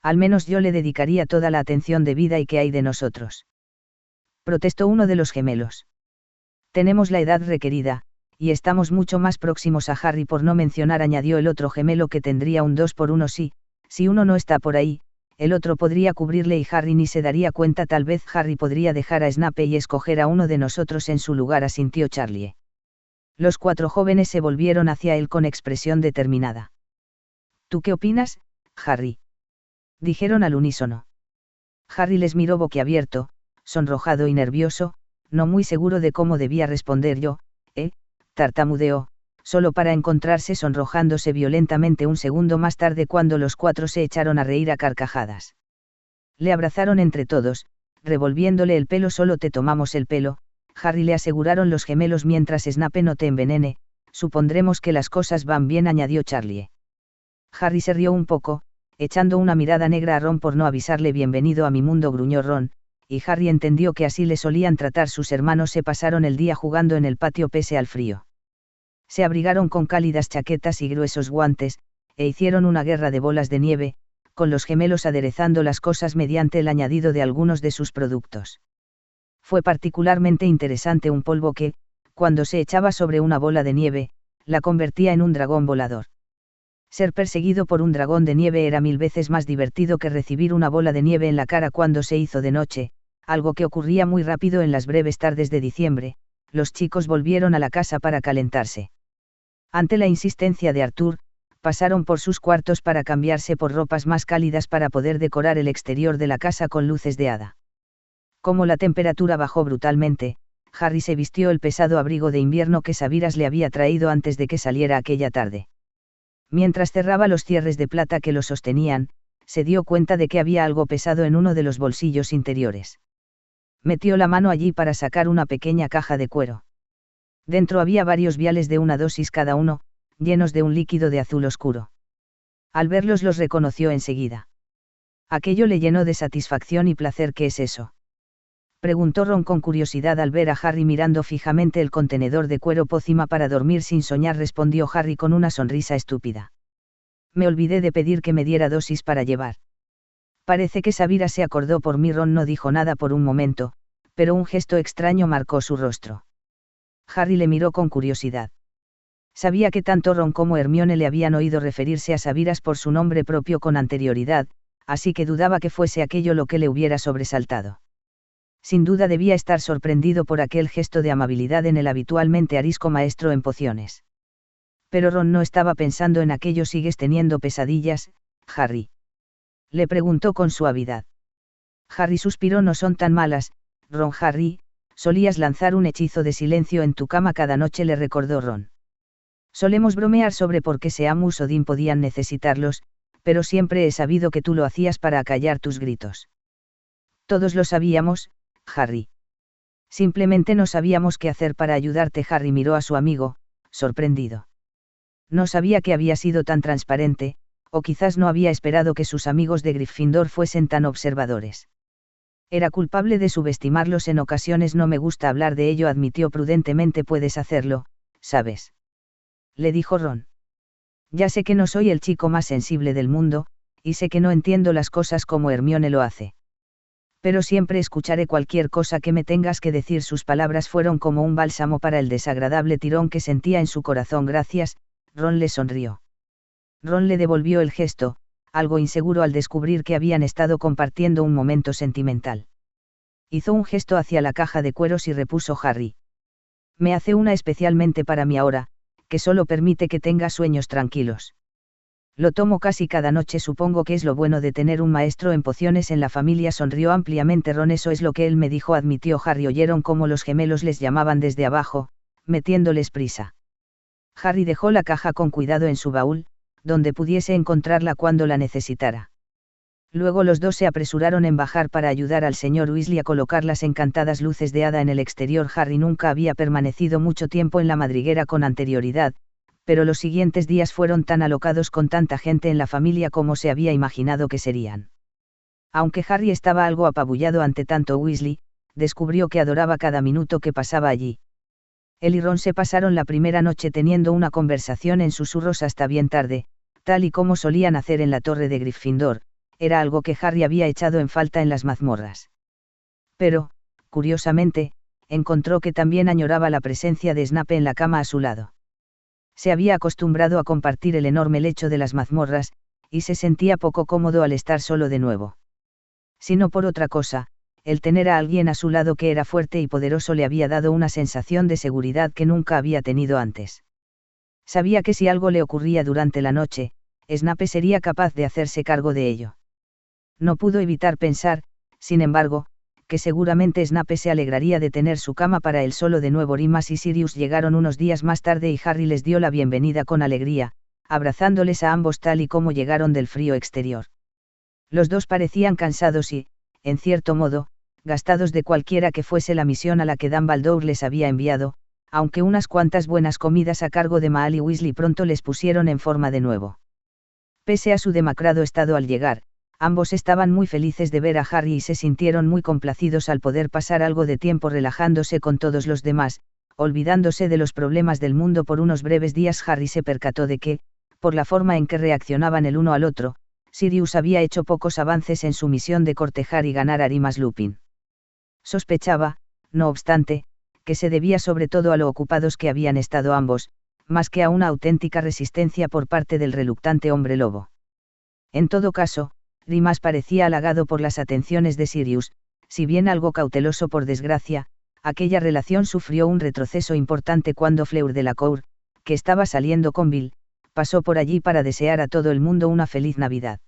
Al menos yo le dedicaría toda la atención debida. ¿Y qué hay de nosotros?, protestó uno de los gemelos. Tenemos la edad requerida, y estamos mucho más próximos a Harry, por no mencionar, añadió el otro gemelo, que tendría un 2 por 1. Si uno no está por ahí, el otro podría cubrirle y Harry ni se daría cuenta. Tal vez Harry podría dejar a Snape y escoger a uno de nosotros en su lugar, asintió Charlie. Los cuatro jóvenes se volvieron hacia él con expresión determinada. ¿Tú qué opinas, Harry?, dijeron al unísono. Harry les miró boquiabierto, sonrojado y nervioso, no muy seguro de cómo debía responder. Yo, tartamudeó, solo para encontrarse sonrojándose violentamente un segundo más tarde cuando los cuatro se echaron a reír a carcajadas. Le abrazaron entre todos, revolviéndole el pelo. Solo te tomamos el pelo, Harry, le aseguraron los gemelos, mientras Snape no te envenene. Supondremos que las cosas van bien, añadió Charlie. Harry se rió un poco, echando una mirada negra a Ron por no avisarle. Bienvenido a mi mundo, gruñó Ron, y Harry entendió que así le solían tratar sus hermanos. Se pasaron el día jugando en el patio pese al frío. Se abrigaron con cálidas chaquetas y gruesos guantes, e hicieron una guerra de bolas de nieve, con los gemelos aderezando las cosas mediante el añadido de algunos de sus productos. Fue particularmente interesante un polvo que, cuando se echaba sobre una bola de nieve, la convertía en un dragón volador. Ser perseguido por un dragón de nieve era 1000 veces más divertido que recibir una bola de nieve en la cara cuando se hizo de noche, algo que ocurría muy rápido en las breves tardes de diciembre. Los chicos volvieron a la casa para calentarse. Ante la insistencia de Arthur, pasaron por sus cuartos para cambiarse por ropas más cálidas para poder decorar el exterior de la casa con luces de hada. Como la temperatura bajó brutalmente, Harry se vistió el pesado abrigo de invierno que Sabiras le había traído antes de que saliera aquella tarde. Mientras cerraba los cierres de plata que lo sostenían, se dio cuenta de que había algo pesado en uno de los bolsillos interiores. Metió la mano allí para sacar una pequeña caja de cuero. Dentro había varios viales de una dosis cada uno, llenos de un líquido de azul oscuro. Al verlos los reconoció enseguida. Aquello le llenó de satisfacción y placer. ¿Qué es eso?, preguntó Ron con curiosidad al ver a Harry mirando fijamente el contenedor de cuero. Pócima para dormir sin soñar, respondió Harry con una sonrisa estúpida. Me olvidé de pedir que me diera dosis para llevar. Parece que Sabiras se acordó por mí. Ron no dijo nada por un momento, pero un gesto extraño marcó su rostro. Harry le miró con curiosidad. Sabía que tanto Ron como Hermione le habían oído referirse a Sabiras por su nombre propio con anterioridad, así que dudaba que fuese aquello lo que le hubiera sobresaltado. Sin duda debía estar sorprendido por aquel gesto de amabilidad en el habitualmente arisco maestro en pociones. Pero Ron no estaba pensando en aquello. ¿Sigues teniendo pesadillas, Harry?, le preguntó con suavidad. Harry suspiró. No son tan malas, Ron. Harry, solías lanzar un hechizo de silencio en tu cama cada noche, le recordó Ron. Solemos bromear sobre por qué Seamus o Dean podían necesitarlos, pero siempre he sabido que tú lo hacías para acallar tus gritos. Todos lo sabíamos, Harry. Simplemente no sabíamos qué hacer para ayudarte. Harry miró a su amigo, sorprendido. No sabía que había sido tan transparente, o quizás no había esperado que sus amigos de Gryffindor fuesen tan observadores. Era culpable de subestimarlos en ocasiones. No me gusta hablar de ello, admitió prudentemente. Puedes hacerlo, ¿sabes?, le dijo Ron. Ya sé que no soy el chico más sensible del mundo, y sé que no entiendo las cosas como Hermione lo hace. Pero siempre escucharé cualquier cosa que me tengas que decir. Sus palabras fueron como un bálsamo para el desagradable tirón que sentía en su corazón. Gracias, Ron le sonrió. Ron le devolvió el gesto, algo inseguro al descubrir que habían estado compartiendo un momento sentimental. Hizo un gesto hacia la caja de cueros y repuso Harry. Me hace una especialmente para mí ahora, que solo permite que tenga sueños tranquilos. Lo tomo casi cada noche. Supongo que es lo bueno de tener un maestro en pociones en la familia. Sonrió ampliamente Ron. Eso es lo que él me dijo, admitió Harry. Oyeron cómo los gemelos les llamaban desde abajo, metiéndoles prisa. Harry dejó la caja con cuidado en su baúl, donde pudiese encontrarla cuando la necesitara. Luego los dos se apresuraron en bajar para ayudar al señor Weasley a colocar las encantadas luces de hada en el exterior. Harry nunca había permanecido mucho tiempo en la madriguera con anterioridad, pero los siguientes días fueron tan alocados con tanta gente en la familia como se había imaginado que serían. Aunque Harry estaba algo apabullado ante tanto Weasley, descubrió que adoraba cada minuto que pasaba allí. Él y Ron se pasaron la primera noche teniendo una conversación en susurros hasta bien tarde, tal y como solían hacer en la torre de Gryffindor. Era algo que Harry había echado en falta en las mazmorras. Pero, curiosamente, encontró que también añoraba la presencia de Snape en la cama a su lado. Se había acostumbrado a compartir el enorme lecho de las mazmorras, y se sentía poco cómodo al estar solo de nuevo. Si no por otra cosa, el tener a alguien a su lado que era fuerte y poderoso le había dado una sensación de seguridad que nunca había tenido antes. Sabía que si algo le ocurría durante la noche, Snape sería capaz de hacerse cargo de ello. No pudo evitar pensar, sin embargo, que seguramente Snape se alegraría de tener su cama para él solo de nuevo. Rimas y Sirius llegaron unos días más tarde y Harry les dio la bienvenida con alegría, abrazándoles a ambos tal y como llegaron del frío exterior. Los dos parecían cansados y, en cierto modo, gastados de cualquiera que fuese la misión a la que Dumbledore les había enviado, aunque unas cuantas buenas comidas a cargo de Maal y Weasley pronto les pusieron en forma de nuevo. Pese a su demacrado estado al llegar, ambos estaban muy felices de ver a Harry y se sintieron muy complacidos al poder pasar algo de tiempo relajándose con todos los demás, olvidándose de los problemas del mundo por unos breves días. Harry se percató de que, por la forma en que reaccionaban el uno al otro, Sirius había hecho pocos avances en su misión de cortejar y ganar a Remus Lupin. Sospechaba, no obstante, que se debía sobre todo a lo ocupados que habían estado ambos, más que a una auténtica resistencia por parte del reluctante hombre lobo. En todo caso, Remus parecía halagado por las atenciones de Sirius, si bien algo cauteloso por desgracia. Aquella relación sufrió un retroceso importante cuando Fleur Delacour, que estaba saliendo con Bill, pasó por allí para desear a todo el mundo una feliz Navidad.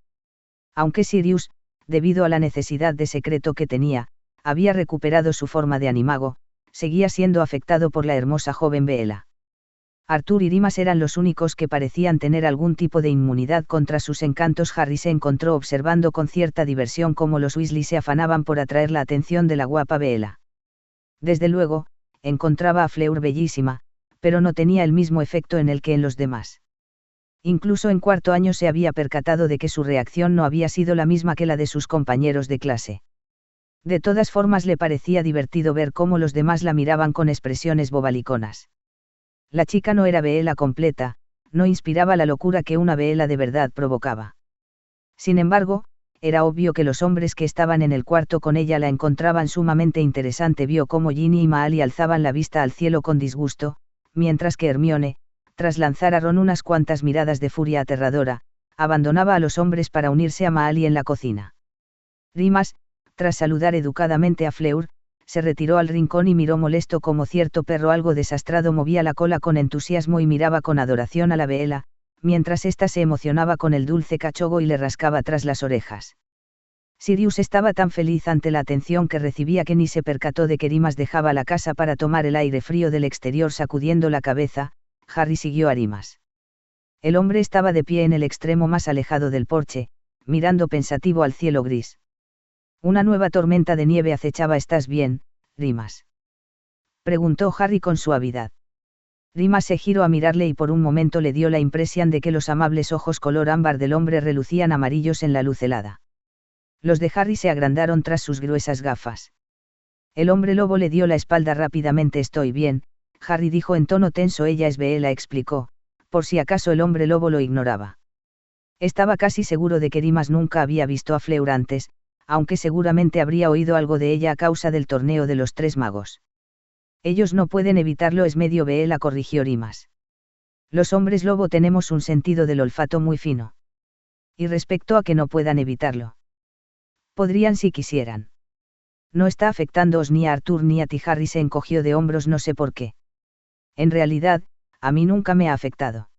Aunque Sirius, debido a la necesidad de secreto que tenía, había recuperado su forma de animago, seguía siendo afectado por la hermosa joven Bella. Arthur y Rimas eran los únicos que parecían tener algún tipo de inmunidad contra sus encantos. Harry se encontró observando con cierta diversión cómo los Weasley se afanaban por atraer la atención de la guapa Bella. Desde luego, encontraba a Fleur bellísima, pero no tenía el mismo efecto en él que en los demás. Incluso en cuarto año se había percatado de que su reacción no había sido la misma que la de sus compañeros de clase. De todas formas le parecía divertido ver cómo los demás la miraban con expresiones bobaliconas. La chica no era Bella completa, no inspiraba la locura que una Bella de verdad provocaba. Sin embargo, era obvio que los hombres que estaban en el cuarto con ella la encontraban sumamente interesante. Vio cómo Ginny y Mahali alzaban la vista al cielo con disgusto, mientras que Hermione, tras lanzar a Ron unas cuantas miradas de furia aterradora, abandonaba a los hombres para unirse a Mahali en la cocina. Rimas, tras saludar educadamente a Fleur, se retiró al rincón y miró molesto como cierto perro algo desastrado movía la cola con entusiasmo y miraba con adoración a la Bella, mientras ésta se emocionaba con el dulce cachogo y le rascaba tras las orejas. Sirius estaba tan feliz ante la atención que recibía que ni se percató de que Rimas dejaba la casa para tomar el aire frío del exterior sacudiendo la cabeza. Harry siguió a Rimas. El hombre estaba de pie en el extremo más alejado del porche, mirando pensativo al cielo gris. Una nueva tormenta de nieve acechaba. ¿Estás bien, Rimas?, preguntó Harry con suavidad. Rimas se giró a mirarle y por un momento le dio la impresión de que los amables ojos color ámbar del hombre relucían amarillos en la luz helada. Los de Harry se agrandaron tras sus gruesas gafas. El hombre lobo le dio la espalda rápidamente. Estoy bien, Harry dijo en tono tenso. Ella es Bella, explicó, por si acaso el hombre lobo lo ignoraba. Estaba casi seguro de que Rimas nunca había visto a Fleur antes, aunque seguramente habría oído algo de ella a causa del torneo de los tres magos. Ellos no pueden evitarlo, es medio Bella, corrigió Rimas. Los hombres lobo tenemos un sentido del olfato muy fino. Y respecto a que no puedan evitarlo. Podrían si quisieran. No está afectándoos ni a Arthur ni a ti. Harry se encogió de hombros. No sé por qué. En realidad, a mí nunca me ha afectado.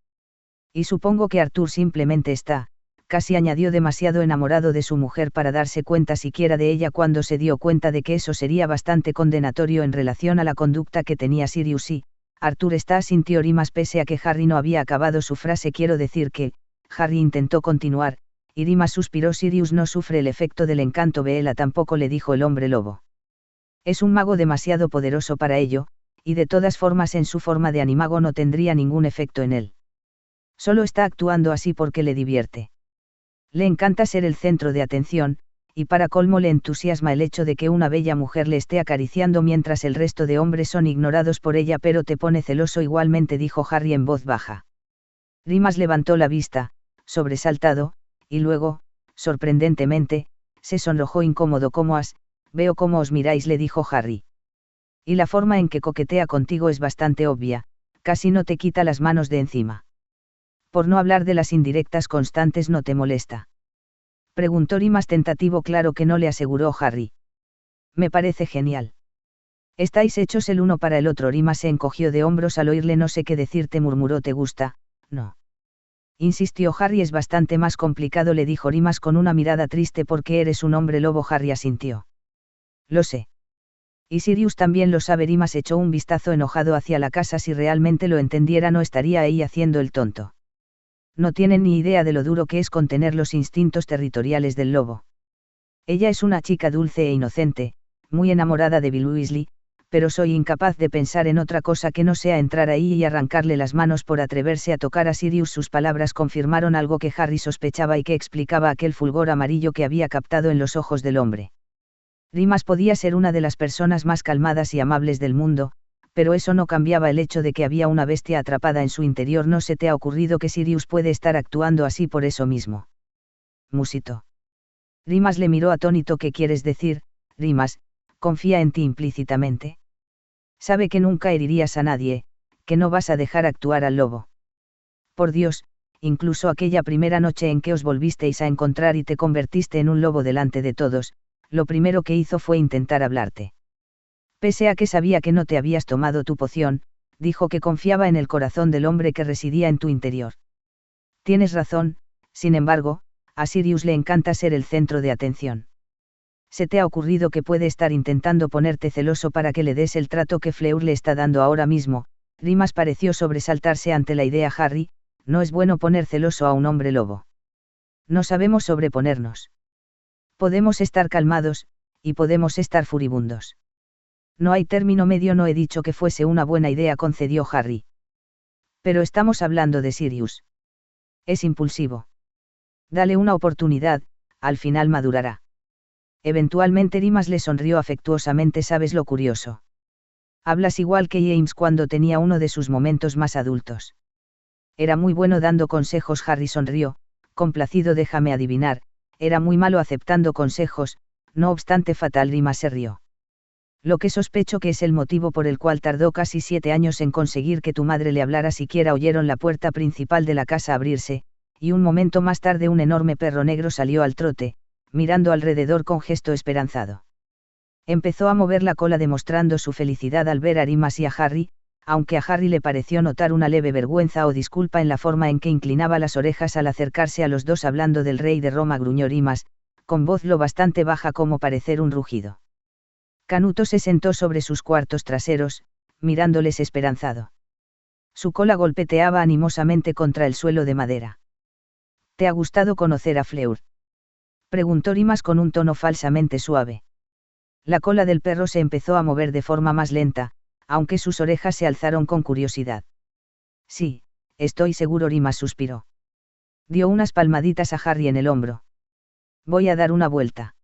Y supongo que Arthur simplemente está, casi añadió, demasiado enamorado de su mujer para darse cuenta siquiera de ella cuando se dio cuenta de que eso sería bastante condenatorio en relación a la conducta que tenía Sirius y, Arthur está, asintió Rimas pese a que Harry no había acabado su frase. Quiero decir que, Harry intentó continuar, y Rimas suspiró. Sirius no sufre el efecto del encanto. Bella tampoco, le dijo el hombre lobo. Es un mago demasiado poderoso para ello, y de todas formas en su forma de animago no tendría ningún efecto en él. Solo está actuando así porque le divierte. Le encanta ser el centro de atención, y para colmo le entusiasma el hecho de que una bella mujer le esté acariciando mientras el resto de hombres son ignorados por ella. Pero te pone celoso igualmente, dijo Harry en voz baja. Rimas levantó la vista, sobresaltado, y luego, sorprendentemente, se sonrojó incómodo. Veo cómo os miráis, le dijo Harry. Y la forma en que coquetea contigo es bastante obvia, casi no te quita las manos de encima. Por no hablar de las indirectas constantes, ¿no te molesta?, preguntó Rimas tentativo. Claro que no, le aseguró Harry. Me parece genial. Estáis hechos el uno para el otro. Rimas se encogió de hombros al oírle. No sé qué decirte, murmuró. ¿Te gusta? No. Insistió Harry. Es bastante más complicado, le dijo Rimas con una mirada triste. Porque eres un hombre lobo. Harry asintió. Lo sé. Y Sirius también lo sabe. Rimas echó un vistazo enojado hacia la casa. Si realmente lo entendiera no estaría ahí haciendo el tonto. No tienen ni idea de lo duro que es contener los instintos territoriales del lobo. Ella es una chica dulce e inocente, muy enamorada de Bill Weasley, pero soy incapaz de pensar en otra cosa que no sea entrar ahí y arrancarle las manos por atreverse a tocar a Sirius. Sus palabras confirmaron algo que Harry sospechaba y que explicaba aquel fulgor amarillo que había captado en los ojos del hombre. Rimas podía ser una de las personas más calmadas y amables del mundo, pero eso no cambiaba el hecho de que había una bestia atrapada en su interior. ¿No se te ha ocurrido que Sirius puede estar actuando así por eso mismo?, musitó. Rimas le miró atónito. ¿Qué quieres decir, Rimas? ¿Confía en ti implícitamente? Sabe que nunca herirías a nadie, que no vas a dejar actuar al lobo. Por Dios, incluso aquella primera noche en que os volvisteis a encontrar y te convertiste en un lobo delante de todos, lo primero que hizo fue intentar hablarte. Pese a que sabía que no te habías tomado tu poción, dijo que confiaba en el corazón del hombre que residía en tu interior. Tienes razón, sin embargo, a Sirius le encanta ser el centro de atención. ¿Se te ha ocurrido que puede estar intentando ponerte celoso para que le des el trato que Fleur le está dando ahora mismo? Rimas pareció sobresaltarse ante la idea. Harry, no es bueno poner celoso a un hombre lobo. No sabemos sobreponernos. Podemos estar calmados, y podemos estar furibundos. No hay término medio. No he dicho que fuese una buena idea, concedió Harry. Pero estamos hablando de Sirius. Es impulsivo. Dale una oportunidad, al final madurará. Eventualmente Rimas le sonrió afectuosamente. ¿Sabes lo curioso? Hablas igual que James cuando tenía uno de sus momentos más adultos. Era muy bueno dando consejos. Harry sonrió, complacido. Déjame adivinar, era muy malo aceptando consejos, no obstante fatal. Rimas se rió. Lo que sospecho que es el motivo por el cual tardó casi 7 años en conseguir que tu madre le hablara siquiera. Oyeron la puerta principal de la casa abrirse, y un momento más tarde un enorme perro negro salió al trote, mirando alrededor con gesto esperanzado. Empezó a mover la cola demostrando su felicidad al ver a Rimas y a Harry, aunque a Harry le pareció notar una leve vergüenza o disculpa en la forma en que inclinaba las orejas al acercarse a los dos. Hablando del rey de Roma, gruñó Rimas, con voz lo bastante baja como parecer un rugido. Canuto se sentó sobre sus cuartos traseros, mirándoles esperanzado. Su cola golpeteaba animosamente contra el suelo de madera. ¿Te ha gustado conocer a Fleur?, preguntó Rimas con un tono falsamente suave. La cola del perro se empezó a mover de forma más lenta, aunque sus orejas se alzaron con curiosidad. Sí, estoy seguro. Rimas suspiró. Dio unas palmaditas a Harry en el hombro. Voy a dar una vuelta.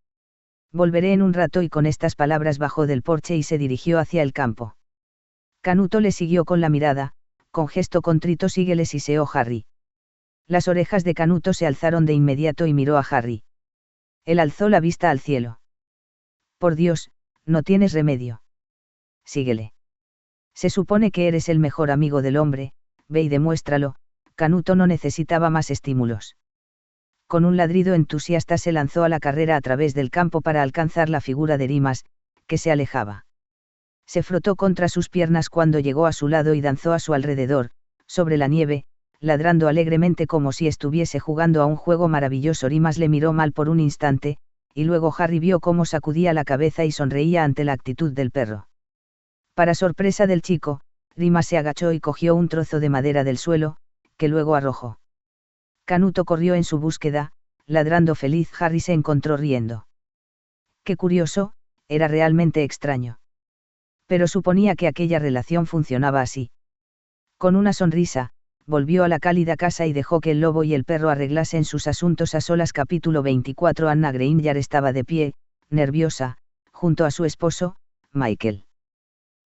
Volveré en un rato. Y con estas palabras bajó del porche y se dirigió hacia el campo. Canuto le siguió con la mirada, con gesto contrito. Síguele, siseó Harry. Las orejas de Canuto se alzaron de inmediato y miró a Harry. Él alzó la vista al cielo. Por Dios, no tienes remedio. Síguele. Se supone que eres el mejor amigo del hombre, ve y demuéstralo. Canuto no necesitaba más estímulos. Con un ladrido entusiasta se lanzó a la carrera a través del campo para alcanzar la figura de Rimas, que se alejaba. Se frotó contra sus piernas cuando llegó a su lado y danzó a su alrededor, sobre la nieve, ladrando alegremente como si estuviese jugando a un juego maravilloso. Rimas le miró mal por un instante, y luego Harry vio cómo sacudía la cabeza y sonreía ante la actitud del perro. Para sorpresa del chico, Rimas se agachó y cogió un trozo de madera del suelo, que luego arrojó. Canuto corrió en su búsqueda, ladrando feliz. Harry se encontró riendo. Qué curioso, era realmente extraño. Pero suponía que aquella relación funcionaba así. Con una sonrisa, volvió a la cálida casa y dejó que el lobo y el perro arreglasen sus asuntos a solas. Capítulo 24. Anna Granger estaba de pie, nerviosa, junto a su esposo, Michael.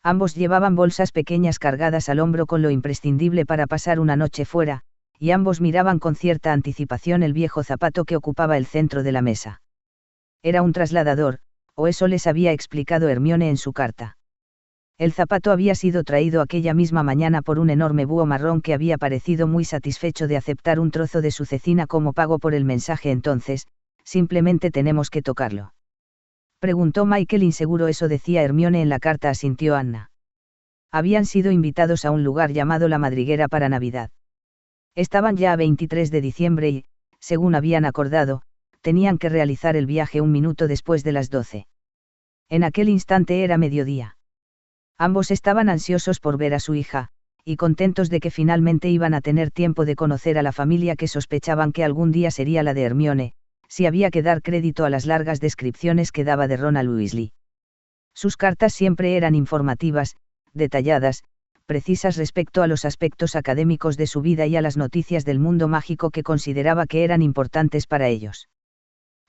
Ambos llevaban bolsas pequeñas cargadas al hombro con lo imprescindible para pasar una noche fuera, y ambos miraban con cierta anticipación el viejo zapato que ocupaba el centro de la mesa. Era un trasladador, o eso les había explicado Hermione en su carta. El zapato había sido traído aquella misma mañana por un enorme búho marrón que había parecido muy satisfecho de aceptar un trozo de su cecina como pago por el mensaje. Entonces, simplemente tenemos que tocarlo. Preguntó Michael inseguro. Eso decía Hermione en la carta, asintió Anna. Habían sido invitados a un lugar llamado La Madriguera para Navidad. Estaban ya a 23 de diciembre y, según habían acordado, tenían que realizar el viaje un minuto después de las 12. En aquel instante era mediodía. Ambos estaban ansiosos por ver a su hija, y contentos de que finalmente iban a tener tiempo de conocer a la familia que sospechaban que algún día sería la de Hermione, si había que dar crédito a las largas descripciones que daba de Ron a Weasley. Sus cartas siempre eran informativas, detalladas, precisas respecto a los aspectos académicos de su vida y a las noticias del mundo mágico que consideraba que eran importantes para ellos.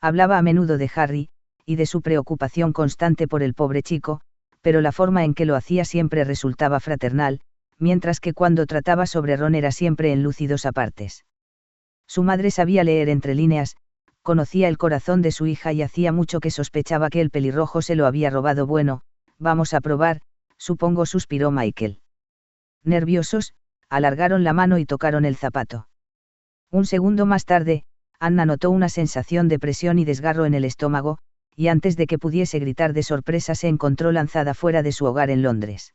Hablaba a menudo de Harry, y de su preocupación constante por el pobre chico, pero la forma en que lo hacía siempre resultaba fraternal, mientras que cuando trataba sobre Ron era siempre en lúcidos apartes. Su madre sabía leer entre líneas, conocía el corazón de su hija y hacía mucho que sospechaba que el pelirrojo se lo había robado. Bueno, vamos a probar, supongo, suspiró Michael. Nerviosos, alargaron la mano y tocaron el zapato. Un segundo más tarde, Anna notó una sensación de presión y desgarro en el estómago, y antes de que pudiese gritar de sorpresa se encontró lanzada fuera de su hogar en Londres.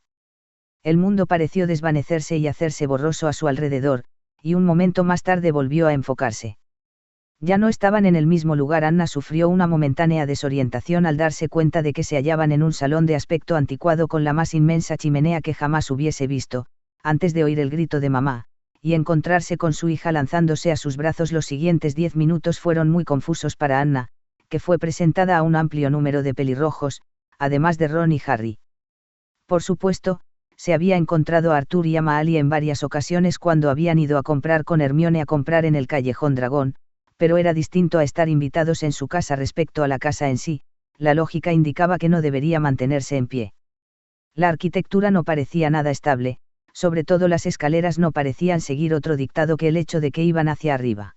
El mundo pareció desvanecerse y hacerse borroso a su alrededor, y un momento más tarde volvió a enfocarse. Ya no estaban en el mismo lugar. Anna sufrió una momentánea desorientación al darse cuenta de que se hallaban en un salón de aspecto anticuado con la más inmensa chimenea que jamás hubiese visto, antes de oír el grito de mamá, y encontrarse con su hija lanzándose a sus brazos. Los siguientes 10 minutos fueron muy confusos para Anna, que fue presentada a un amplio número de pelirrojos, además de Ron y Harry. Por supuesto, se había encontrado a Arthur y a Mahali en varias ocasiones cuando habían ido a comprar con Hermione a comprar en el Callejón Dragón, pero era distinto a estar invitados en su casa respecto a la casa en sí. La lógica indicaba que no debería mantenerse en pie. La arquitectura no parecía nada estable, sobre todo las escaleras no parecían seguir otro dictado que el hecho de que iban hacia arriba.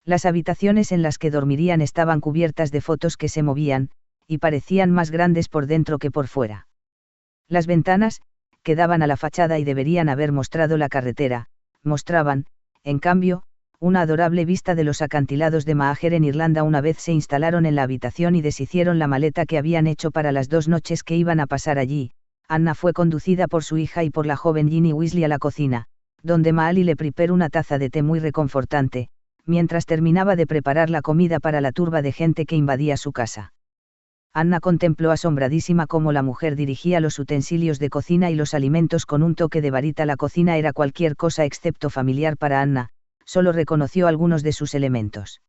Las habitaciones en las que dormirían estaban cubiertas de fotos que se movían, y parecían más grandes por dentro que por fuera. Las ventanas, que daban a la fachada y deberían haber mostrado la carretera, mostraban, en cambio, una adorable vista de los acantilados de Maajer en Irlanda. Una vez se instalaron en la habitación y deshicieron la maleta que habían hecho para las 2 noches que iban a pasar allí, Anna fue conducida por su hija y por la joven Ginny Weasley a la cocina, donde Mahali le preparó una taza de té muy reconfortante, mientras terminaba de preparar la comida para la turba de gente que invadía su casa. Anna contempló asombradísima cómo la mujer dirigía los utensilios de cocina y los alimentos con un toque de varita. La cocina era cualquier cosa excepto familiar para Anna, solo reconoció algunos de sus elementos.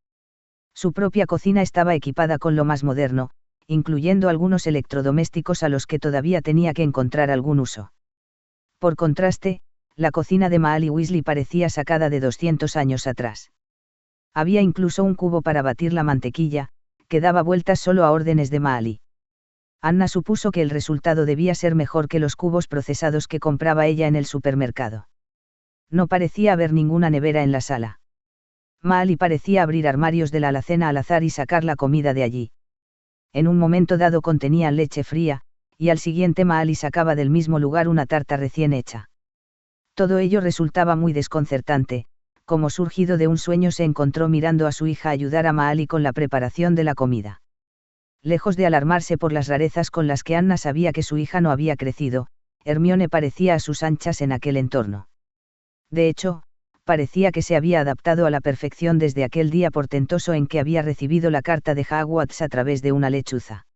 Su propia cocina estaba equipada con lo más moderno, incluyendo algunos electrodomésticos a los que todavía tenía que encontrar algún uso. Por contraste, la cocina de Mahali Weasley parecía sacada de 200 años atrás. Había incluso un cubo para batir la mantequilla, que daba vueltas solo a órdenes de Mahali. Anna supuso que el resultado debía ser mejor que los cubos procesados que compraba ella en el supermercado. No parecía haber ninguna nevera en la sala. Mahali parecía abrir armarios de la alacena al azar y sacar la comida de allí. En un momento dado contenían leche fría, y al siguiente Mahali sacaba del mismo lugar una tarta recién hecha. Todo ello resultaba muy desconcertante. Como surgido de un sueño, se encontró mirando a su hija ayudar a Mahali con la preparación de la comida. Lejos de alarmarse por las rarezas con las que Anna sabía que su hija no había crecido, Hermione parecía a sus anchas en aquel entorno. De hecho, parecía que se había adaptado a la perfección desde aquel día portentoso en que había recibido la carta de Hogwarts a través de una lechuza.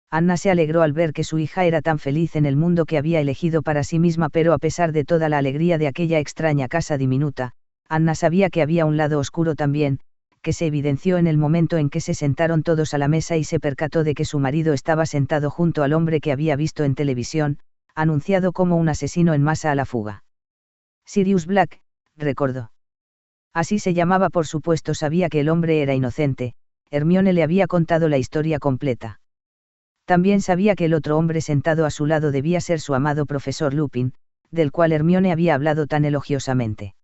Anna se alegró al ver que su hija era tan feliz en el mundo que había elegido para sí misma, pero a pesar de toda la alegría de aquella extraña casa diminuta, Anna sabía que había un lado oscuro también, que se evidenció en el momento en que se sentaron todos a la mesa y se percató de que su marido estaba sentado junto al hombre que había visto en televisión, anunciado como un asesino en masa a la fuga. Sirius Black, recordó. Así se llamaba, por supuesto. Sabía que el hombre era inocente. Hermione le había contado la historia completa. También sabía que el otro hombre sentado a su lado debía ser su amado profesor Lupin, del cual Hermione había hablado tan elogiosamente.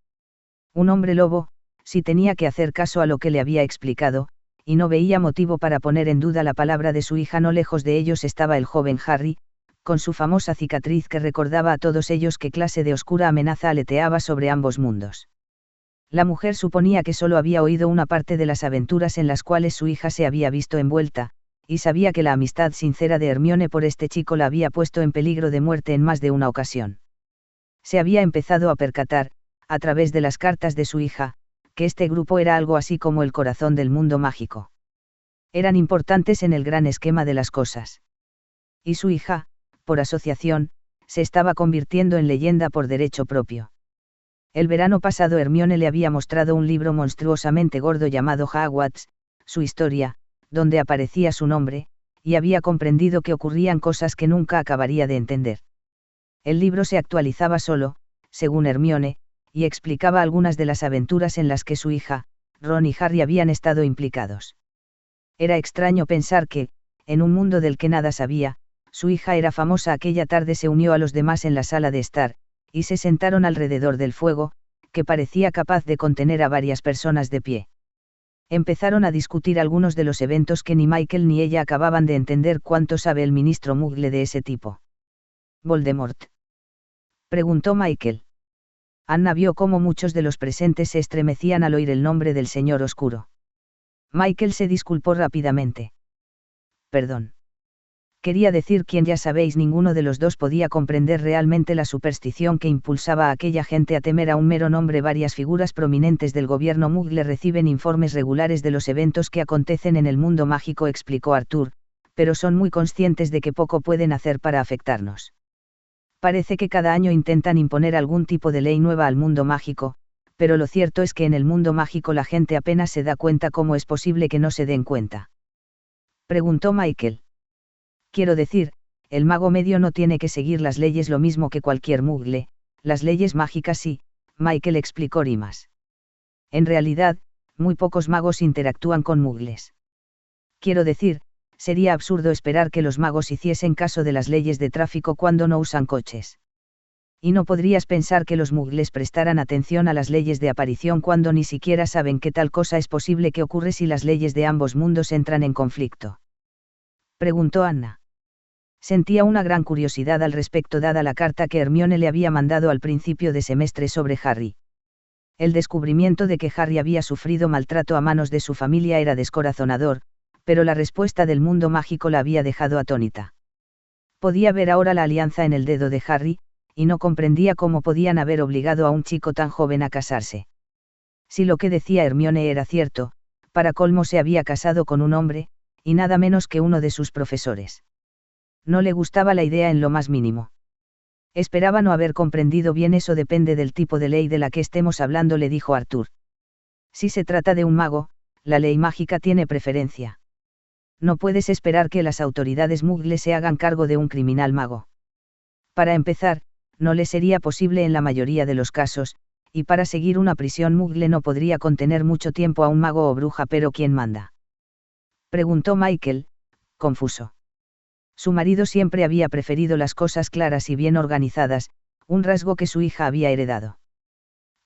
Un hombre lobo, si tenía que hacer caso a lo que le había explicado, y no veía motivo para poner en duda la palabra de su hija. No lejos de ellos estaba el joven Harry, con su famosa cicatriz que recordaba a todos ellos qué clase de oscura amenaza aleteaba sobre ambos mundos. La mujer suponía que solo había oído una parte de las aventuras en las cuales su hija se había visto envuelta, y sabía que la amistad sincera de Hermione por este chico la había puesto en peligro de muerte en más de una ocasión. Se había empezado a percatar, a través de las cartas de su hija, que este grupo era algo así como el corazón del mundo mágico. Eran importantes en el gran esquema de las cosas. Y su hija, por asociación, se estaba convirtiendo en leyenda por derecho propio. El verano pasado Hermione le había mostrado un libro monstruosamente gordo llamado Hogwarts, su historia, donde aparecía su nombre, y había comprendido que ocurrían cosas que nunca acabaría de entender. El libro se actualizaba solo, según Hermione, y explicaba algunas de las aventuras en las que su hija, Ron y Harry habían estado implicados. Era extraño pensar que, en un mundo del que nada sabía, su hija era famosa. Aquella tarde se unió a los demás en la sala de estar, y se sentaron alrededor del fuego, que parecía capaz de contener a varias personas de pie. Empezaron a discutir algunos de los eventos que ni Michael ni ella acababan de entender. ¿Cuánto sabe el ministro Muggle de ese tipo? ¿Voldemort?, preguntó Michael. Anna vio cómo muchos de los presentes se estremecían al oír el nombre del señor oscuro. Michael se disculpó rápidamente. Perdón. Quería decir quien ya sabéis, ninguno de los dos podía comprender realmente la superstición que impulsaba a aquella gente a temer a un mero nombre. Varias figuras prominentes del gobierno Muggle reciben informes regulares de los eventos que acontecen en el mundo mágico, explicó Arthur, pero son muy conscientes de que poco pueden hacer para afectarnos. Parece que cada año intentan imponer algún tipo de ley nueva al mundo mágico, pero lo cierto es que en el mundo mágico la gente apenas se da cuenta. ¿Cómo es posible que no se den cuenta?, preguntó Michael. Quiero decir, el mago medio no tiene que seguir las leyes lo mismo que cualquier Muggle, las leyes mágicas sí, Michael explicó Rimas. En realidad, muy pocos magos interactúan con Muggles. Quiero decir, sería absurdo esperar que los magos hiciesen caso de las leyes de tráfico cuando no usan coches. Y no podrías pensar que los Muggles prestaran atención a las leyes de aparición cuando ni siquiera saben que tal cosa es posible. ¿Qué ocurre si las leyes de ambos mundos entran en conflicto?, preguntó Anna. Sentía una gran curiosidad al respecto dada la carta que Hermione le había mandado al principio de semestre sobre Harry. El descubrimiento de que Harry había sufrido maltrato a manos de su familia era descorazonador, pero la respuesta del mundo mágico la había dejado atónita. Podía ver ahora la alianza en el dedo de Harry, y no comprendía cómo podían haber obligado a un chico tan joven a casarse. Si lo que decía Hermione era cierto, para colmo se había casado con un hombre, y nada menos que uno de sus profesores. No le gustaba la idea en lo más mínimo. Esperaba no haber comprendido bien. Eso depende del tipo de ley de la que estemos hablando, le dijo Arthur. Si se trata de un mago, la ley mágica tiene preferencia. No puedes esperar que las autoridades Muggle se hagan cargo de un criminal mago. Para empezar, no le sería posible en la mayoría de los casos, y para seguir una prisión Muggle no podría contener mucho tiempo a un mago o bruja. ¿Pero quién manda?, preguntó Michael, confuso. Su marido siempre había preferido las cosas claras y bien organizadas, un rasgo que su hija había heredado.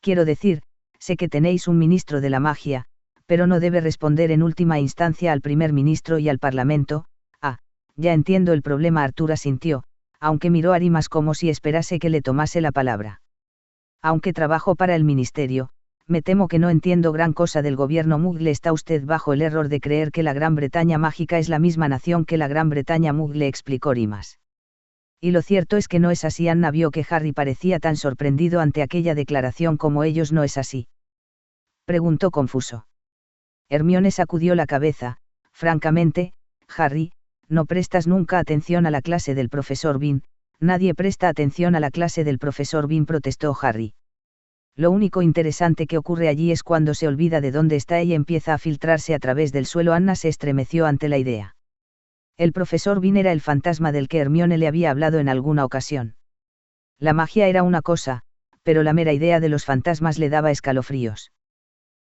Quiero decir, sé que tenéis un ministro de la magia, pero no debe responder en última instancia al primer ministro y al parlamento. Ah, ya entiendo el problema. Arthur asintió, aunque miró a Rimas como si esperase que le tomase la palabra. Aunque trabajo para el ministerio, me temo que no entiendo gran cosa del gobierno Muggle. Está usted bajo el error de creer que la Gran Bretaña mágica es la misma nación que la Gran Bretaña Muggle, explicó Rimas. Y lo cierto es que no es así. Anna vio que Harry parecía tan sorprendido ante aquella declaración como ellos. ¿No es así?, preguntó confuso. Hermione sacudió la cabeza. Francamente, Harry, no prestas nunca atención a la clase del profesor Bean. Nadie presta atención a la clase del profesor Bean, protestó Harry. Lo único interesante que ocurre allí es cuando se olvida de dónde está y empieza a filtrarse a través del suelo. Anna se estremeció ante la idea. El profesor Bean era el fantasma del que Hermione le había hablado en alguna ocasión. La magia era una cosa, pero la mera idea de los fantasmas le daba escalofríos.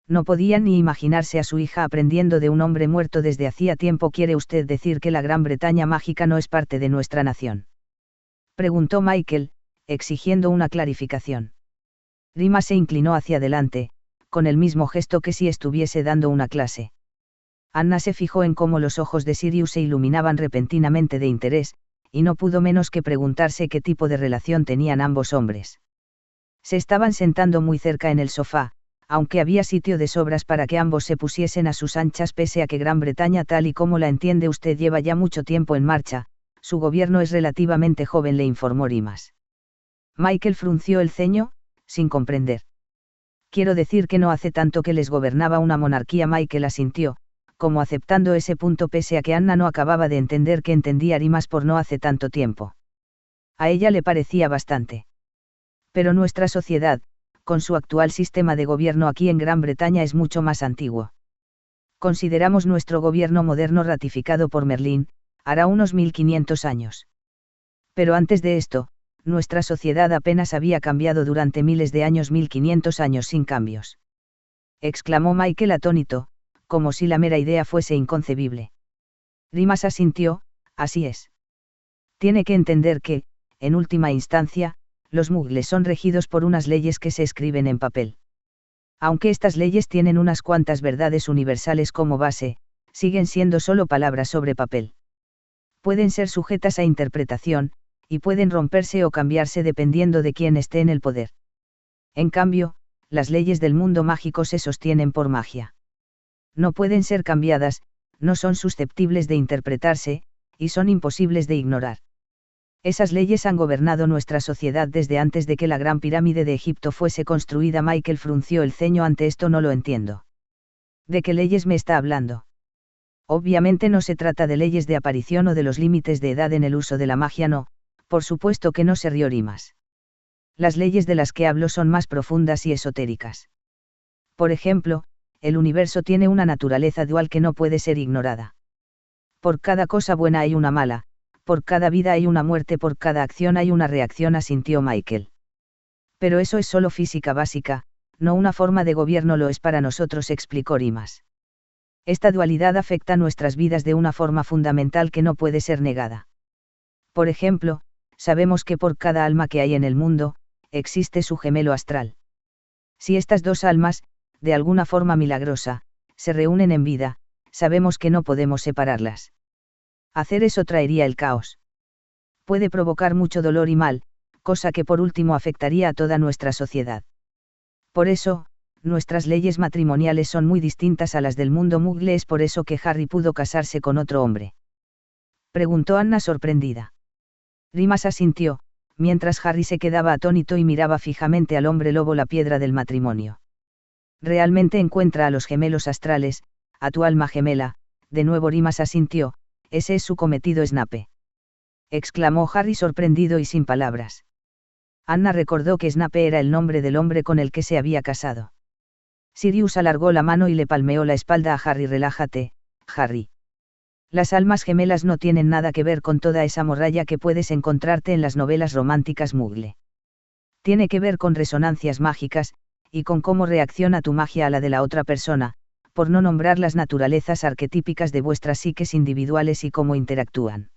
No podía ni imaginarse a su hija aprendiendo de un hombre muerto desde hacía tiempo. ¿Quiere usted decir que la Gran Bretaña mágica no es parte de nuestra nación?, preguntó Michael, exigiendo una clarificación. Rimas se inclinó hacia adelante, con el mismo gesto que si estuviese dando una clase. Anna se fijó en cómo los ojos de Sirius se iluminaban repentinamente de interés, y no pudo menos que preguntarse qué tipo de relación tenían ambos hombres. Se estaban sentando muy cerca en el sofá, aunque había sitio de sobras para que ambos se pusiesen a sus anchas. Pese a que Gran Bretaña, tal y como la entiende usted, lleva ya mucho tiempo en marcha, su gobierno es relativamente joven, le informó Rimas. Michael frunció el ceño, sin comprender. Quiero decir que no hace tanto que les gobernaba una monarquía. Michael asintió, como aceptando ese punto, pese a que Anna no acababa de entender que entendía Rimas por no hace tanto tiempo. A ella le parecía bastante. Pero nuestra sociedad, con su actual sistema de gobierno aquí en Gran Bretaña, es mucho más antiguo. Consideramos nuestro gobierno moderno ratificado por Merlín, hará unos 1500 años. Pero antes de esto, nuestra sociedad apenas había cambiado durante miles de años. 1500 años sin cambios, exclamó Michael atónito, como si la mera idea fuese inconcebible. Rimas asintió, así es. Tiene que entender que, en última instancia, los Muggles son regidos por unas leyes que se escriben en papel. Aunque estas leyes tienen unas cuantas verdades universales como base, siguen siendo solo palabras sobre papel. Pueden ser sujetas a interpretación, y pueden romperse o cambiarse dependiendo de quién esté en el poder. En cambio, las leyes del mundo mágico se sostienen por magia. No pueden ser cambiadas, no son susceptibles de interpretarse, y son imposibles de ignorar. Esas leyes han gobernado nuestra sociedad desde antes de que la Gran Pirámide de Egipto fuese construida. Michael frunció el ceño ante esto. No lo entiendo. ¿De qué leyes me está hablando? Obviamente no se trata de leyes de aparición o de los límites de edad en el uso de la magia. No, por supuesto que no, se rió Rimas. Las leyes de las que hablo son más profundas y esotéricas. Por ejemplo, el universo tiene una naturaleza dual que no puede ser ignorada. Por cada cosa buena hay una mala, por cada vida hay una muerte, por cada acción hay una reacción, asintió Michael. Pero eso es solo física básica, no una forma de gobierno lo es para nosotros, explicó Rimas. Esta dualidad afecta nuestras vidas de una forma fundamental que no puede ser negada. Por ejemplo, sabemos que por cada alma que hay en el mundo, existe su gemelo astral. Si estas dos almas, de alguna forma milagrosa, se reúnen en vida, sabemos que no podemos separarlas. Hacer eso traería el caos. Puede provocar mucho dolor y mal, cosa que por último afectaría a toda nuestra sociedad. Por eso, nuestras leyes matrimoniales son muy distintas a las del mundo Muggle. ¿Es por eso que Harry pudo casarse con otro hombre?, preguntó Anna sorprendida. Rimas asintió, mientras Harry se quedaba atónito y miraba fijamente al hombre lobo, la piedra del matrimonio. Realmente encuentra a los gemelos astrales, a tu alma gemela. De nuevo Rimas asintió. Ese es su cometido, Snape, exclamó Harry sorprendido y sin palabras. Anna recordó que Snape era el nombre del hombre con el que se había casado. Sirius alargó la mano y le palmeó la espalda a Harry. Relájate, Harry. Las almas gemelas no tienen nada que ver con toda esa morralla que puedes encontrarte en las novelas románticas Muggle. Tiene que ver con resonancias mágicas, y con cómo reacciona tu magia a la de la otra persona, por no nombrar las naturalezas arquetípicas de vuestras psiques individuales y cómo interactúan.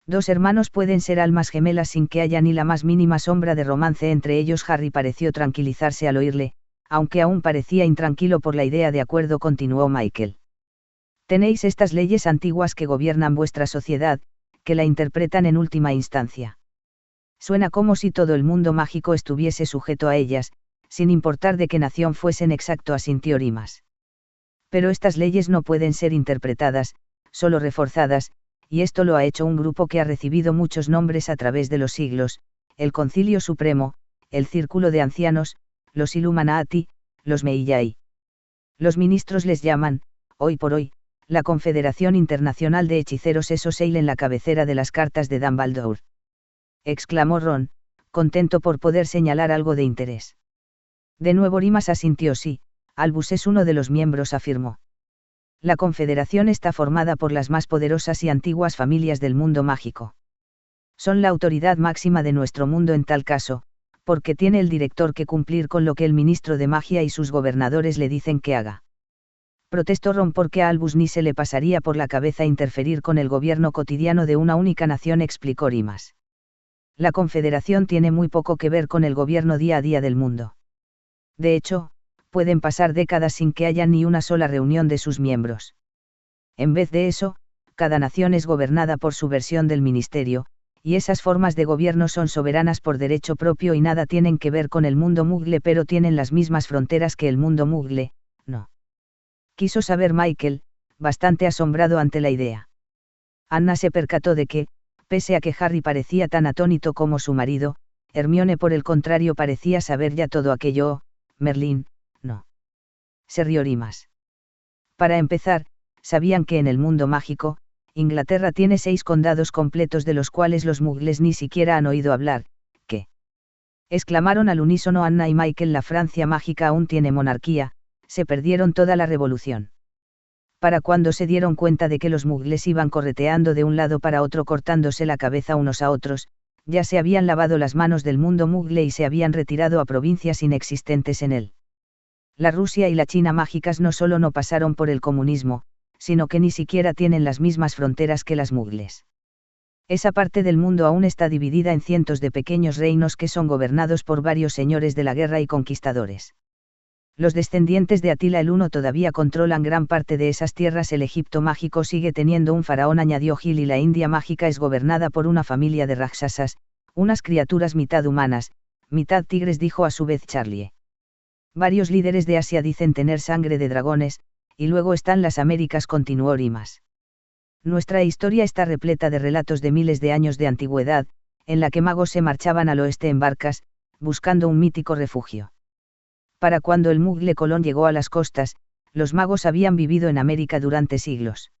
Dos hermanos pueden ser almas gemelas sin que haya ni la más mínima sombra de romance entre ellos. Harry pareció tranquilizarse al oírle, aunque aún parecía intranquilo por la idea. De acuerdo, continuó Michael. Tenéis estas leyes antiguas que gobiernan vuestra sociedad, que la interpretan en última instancia. Suena como si todo el mundo mágico estuviese sujeto a ellas, sin importar de qué nación fuesen. Exacto, asintió Rimas. Pero estas leyes no pueden ser interpretadas, solo reforzadas, y esto lo ha hecho un grupo que ha recibido muchos nombres a través de los siglos: el Concilio Supremo, el Círculo de Ancianos, los Illuminati, los Meiai. Los ministros les llaman, hoy por hoy, la Confederación Internacional de Hechiceros. Eso Sale en la cabecera de las cartas de Dumbledore, exclamó Ron, contento por poder señalar algo de interés. De nuevo Rimas asintió. Sí, Albus es uno de los miembros, afirmó. La Confederación está formada por las más poderosas y antiguas familias del mundo mágico. Son la autoridad máxima de nuestro mundo en tal caso, porque tiene el director que cumplir con lo que el ministro de magia y sus gobernadores le dicen que haga. Protestó Ron, porque a Albus ni se le pasaría por la cabeza interferir con el gobierno cotidiano de una única nación, explicó Rimas. La Confederación tiene muy poco que ver con el gobierno día a día del mundo. De hecho, pueden pasar décadas sin que haya ni una sola reunión de sus miembros. En vez de eso, cada nación es gobernada por su versión del ministerio, y esas formas de gobierno son soberanas por derecho propio y nada tienen que ver con el mundo Muggle, pero tienen las mismas fronteras que el mundo Muggle, ¿no?, quiso saber Michael, bastante asombrado ante la idea. Anna se percató de que, pese a que Harry parecía tan atónito como su marido, Hermione por el contrario parecía saber ya todo aquello. Oh, Merlín, no. Se rió Rimas. Para empezar, sabían que en el mundo mágico, Inglaterra tiene 6 condados completos de los cuales los Muggles ni siquiera han oído hablar. ¿Qué?, exclamaron al unísono Anna y Michael. La Francia mágica aún tiene monarquía, se perdieron toda la revolución. Para cuando se dieron cuenta de que los Muggles iban correteando de un lado para otro cortándose la cabeza unos a otros, ya se habían lavado las manos del mundo Muggle y se habían retirado a provincias inexistentes en él. La Rusia y la China mágicas no solo no pasaron por el comunismo, sino que ni siquiera tienen las mismas fronteras que las Muggles. Esa parte del mundo aún está dividida en cientos de pequeños reinos que son gobernados por varios señores de la guerra y conquistadores. Los descendientes de Atila el Uno todavía controlan gran parte de esas tierras. El Egipto mágico sigue teniendo un faraón, añadió Gil, y la India mágica es gobernada por una familia de Rakshasas, unas criaturas mitad humanas, mitad tigres, dijo a su vez Charlie. Varios líderes de Asia dicen tener sangre de dragones, y luego están las Américas, continuó Rimas. Nuestra historia está repleta de relatos de miles de años de antigüedad, en la que magos se marchaban al oeste en barcas, buscando un mítico refugio. Para cuando el Mugle Colón llegó a las costas, los magos habían vivido en América durante siglos.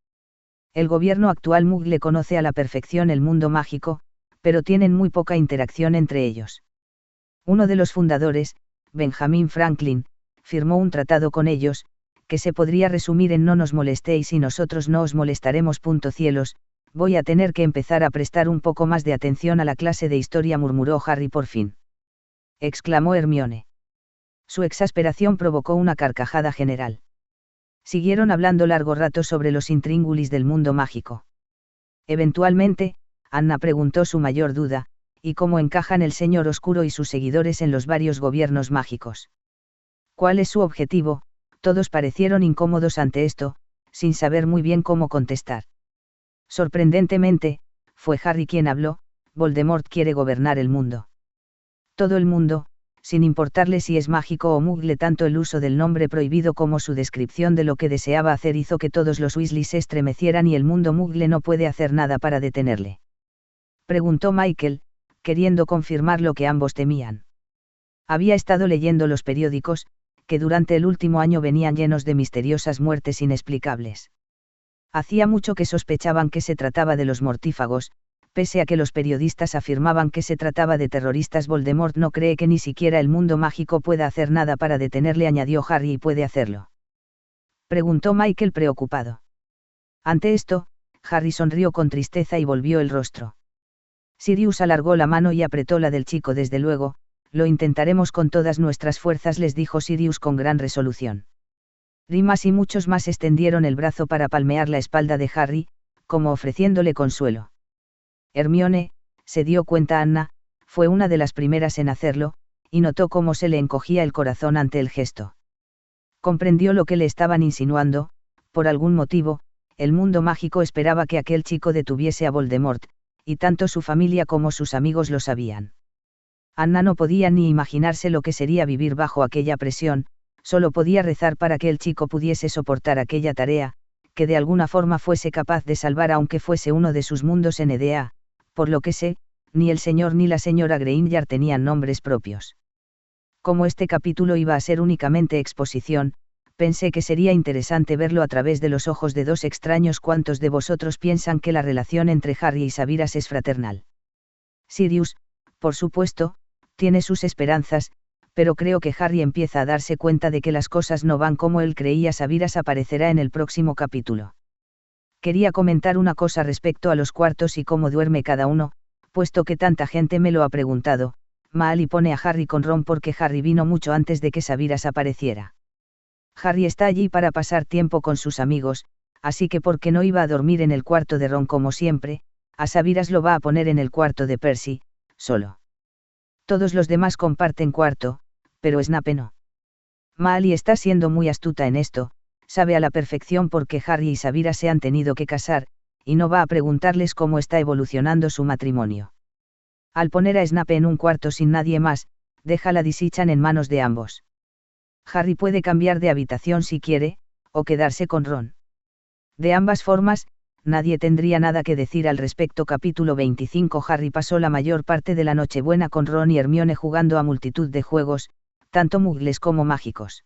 El gobierno actual Mugle conoce a la perfección el mundo mágico, pero tienen muy poca interacción entre ellos. Uno de los fundadores, Benjamin Franklin, firmó un tratado con ellos, que se podría resumir en no nos molestéis y nosotros no os molestaremos. Cielos, voy a tener que empezar a prestar un poco más de atención a la clase de historia, murmuró Harry por fin. Exclamó Hermione. Su exasperación provocó una carcajada general. Siguieron hablando largo rato sobre los intríngulis del mundo mágico. Eventualmente, Anna preguntó su mayor duda, ¿y cómo encajan el Señor Oscuro y sus seguidores en los varios gobiernos mágicos? ¿Cuál es su objetivo? Todos parecieron incómodos ante esto, sin saber muy bien cómo contestar. Sorprendentemente, fue Harry quien habló: Voldemort quiere gobernar el mundo. Todo el mundo, sin importarle si es mágico o mugle. Tanto el uso del nombre prohibido como su descripción de lo que deseaba hacer hizo que todos los Weasley se estremecieran. ¿Y el mundo mugle no puede hacer nada para detenerle?, preguntó Michael, queriendo confirmar lo que ambos temían. Había estado leyendo los periódicos, que durante el último año venían llenos de misteriosas muertes inexplicables. Hacía mucho que sospechaban que se trataba de los mortífagos, pese a que los periodistas afirmaban que se trataba de terroristas. Voldemort no cree que ni siquiera el mundo mágico pueda hacer nada para detenerle, añadió Harry. ¿Y puede hacerlo?, preguntó Michael preocupado. Ante esto, Harry sonrió con tristeza y volvió el rostro. Sirius alargó la mano y apretó la del chico. Desde luego, lo intentaremos con todas nuestras fuerzas, les dijo Sirius con gran resolución. Rimas y muchos más extendieron el brazo para palmear la espalda de Harry, como ofreciéndole consuelo. Hermione, se dio cuenta Anna, fue una de las primeras en hacerlo, y notó cómo se le encogía el corazón ante el gesto. Comprendió lo que le estaban insinuando. Por algún motivo, el mundo mágico esperaba que aquel chico detuviese a Voldemort, y tanto su familia como sus amigos lo sabían. Anna no podía ni imaginarse lo que sería vivir bajo aquella presión, solo podía rezar para que el chico pudiese soportar aquella tarea, que de alguna forma fuese capaz de salvar aunque fuese uno de sus mundos en Edea. Por lo que sé, ni el señor ni la señora Granger tenían nombres propios. Como este capítulo iba a ser únicamente exposición, pensé que sería interesante verlo a través de los ojos de dos extraños. ¿Cuántos de vosotros piensan que la relación entre Harry y Sabiras es fraternal? Sirius, por supuesto, tiene sus esperanzas, pero creo que Harry empieza a darse cuenta de que las cosas no van como él creía. Sabiras aparecerá en el próximo capítulo. Quería comentar una cosa respecto a los cuartos y cómo duerme cada uno, puesto que tanta gente me lo ha preguntado. Mal pone a Harry con Ron porque Harry vino mucho antes de que Sabiras apareciera. Harry está allí para pasar tiempo con sus amigos, así que porque no iba a dormir en el cuarto de Ron como siempre, a Sabiras lo va a poner en el cuarto de Percy, solo. Todos los demás comparten cuarto, pero Snape no. Molly está siendo muy astuta en esto, sabe a la perfección por qué Harry y Sabiras se han tenido que casar, y no va a preguntarles cómo está evolucionando su matrimonio. Al poner a Snape en un cuarto sin nadie más, deja la Disichan en manos de ambos. Harry puede cambiar de habitación si quiere, o quedarse con Ron. De ambas formas, nadie tendría nada que decir al respecto. Capítulo 25. Harry pasó la mayor parte de la Nochebuena con Ron y Hermione jugando a multitud de juegos, tanto mugles como mágicos.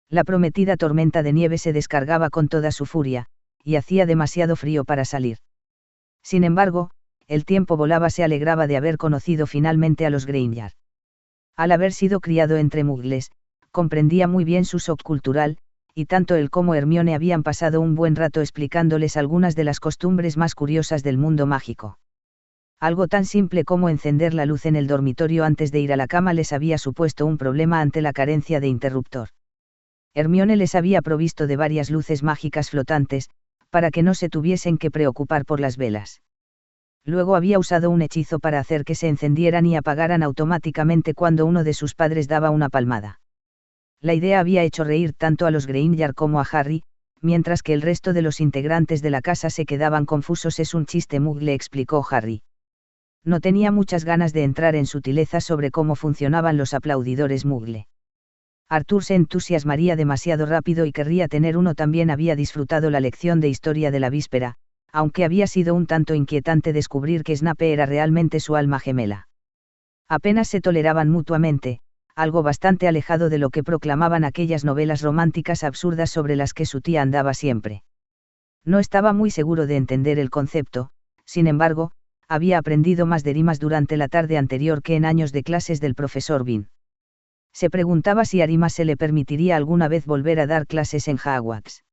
La prometida tormenta de nieve se descargaba con toda su furia, y hacía demasiado frío para salir. Sin embargo, el tiempo volaba. Se alegraba de haber conocido finalmente a los Granger. Al haber sido criado entre mugles, comprendía muy bien su shock cultural, y tanto él como Hermione habían pasado un buen rato explicándoles algunas de las costumbres más curiosas del mundo mágico. Algo tan simple como encender la luz en el dormitorio antes de ir a la cama les había supuesto un problema ante la carencia de interruptor. Hermione les había provisto de varias luces mágicas flotantes, para que no se tuviesen que preocupar por las velas. Luego había usado un hechizo para hacer que se encendieran y apagaran automáticamente cuando uno de sus padres daba una palmada. La idea había hecho reír tanto a los Granger como a Harry, mientras que el resto de los integrantes de la casa se quedaban confusos. Es un chiste mugle, explicó Harry. No tenía muchas ganas de entrar en sutilezas sobre cómo funcionaban los aplaudidores mugle. Arthur se entusiasmaría demasiado rápido y querría tener uno. También había disfrutado la lección de historia de la víspera, Aunque había sido un tanto inquietante descubrir que Snape era realmente su alma gemela. Apenas se toleraban mutuamente, algo bastante alejado de lo que proclamaban aquellas novelas románticas absurdas sobre las que su tía andaba siempre. No estaba muy seguro de entender el concepto, sin embargo, había aprendido más de rimas durante la tarde anterior que en años de clases del profesor Bean. Se preguntaba si a Rimas se le permitiría alguna vez volver a dar clases en Hogwarts.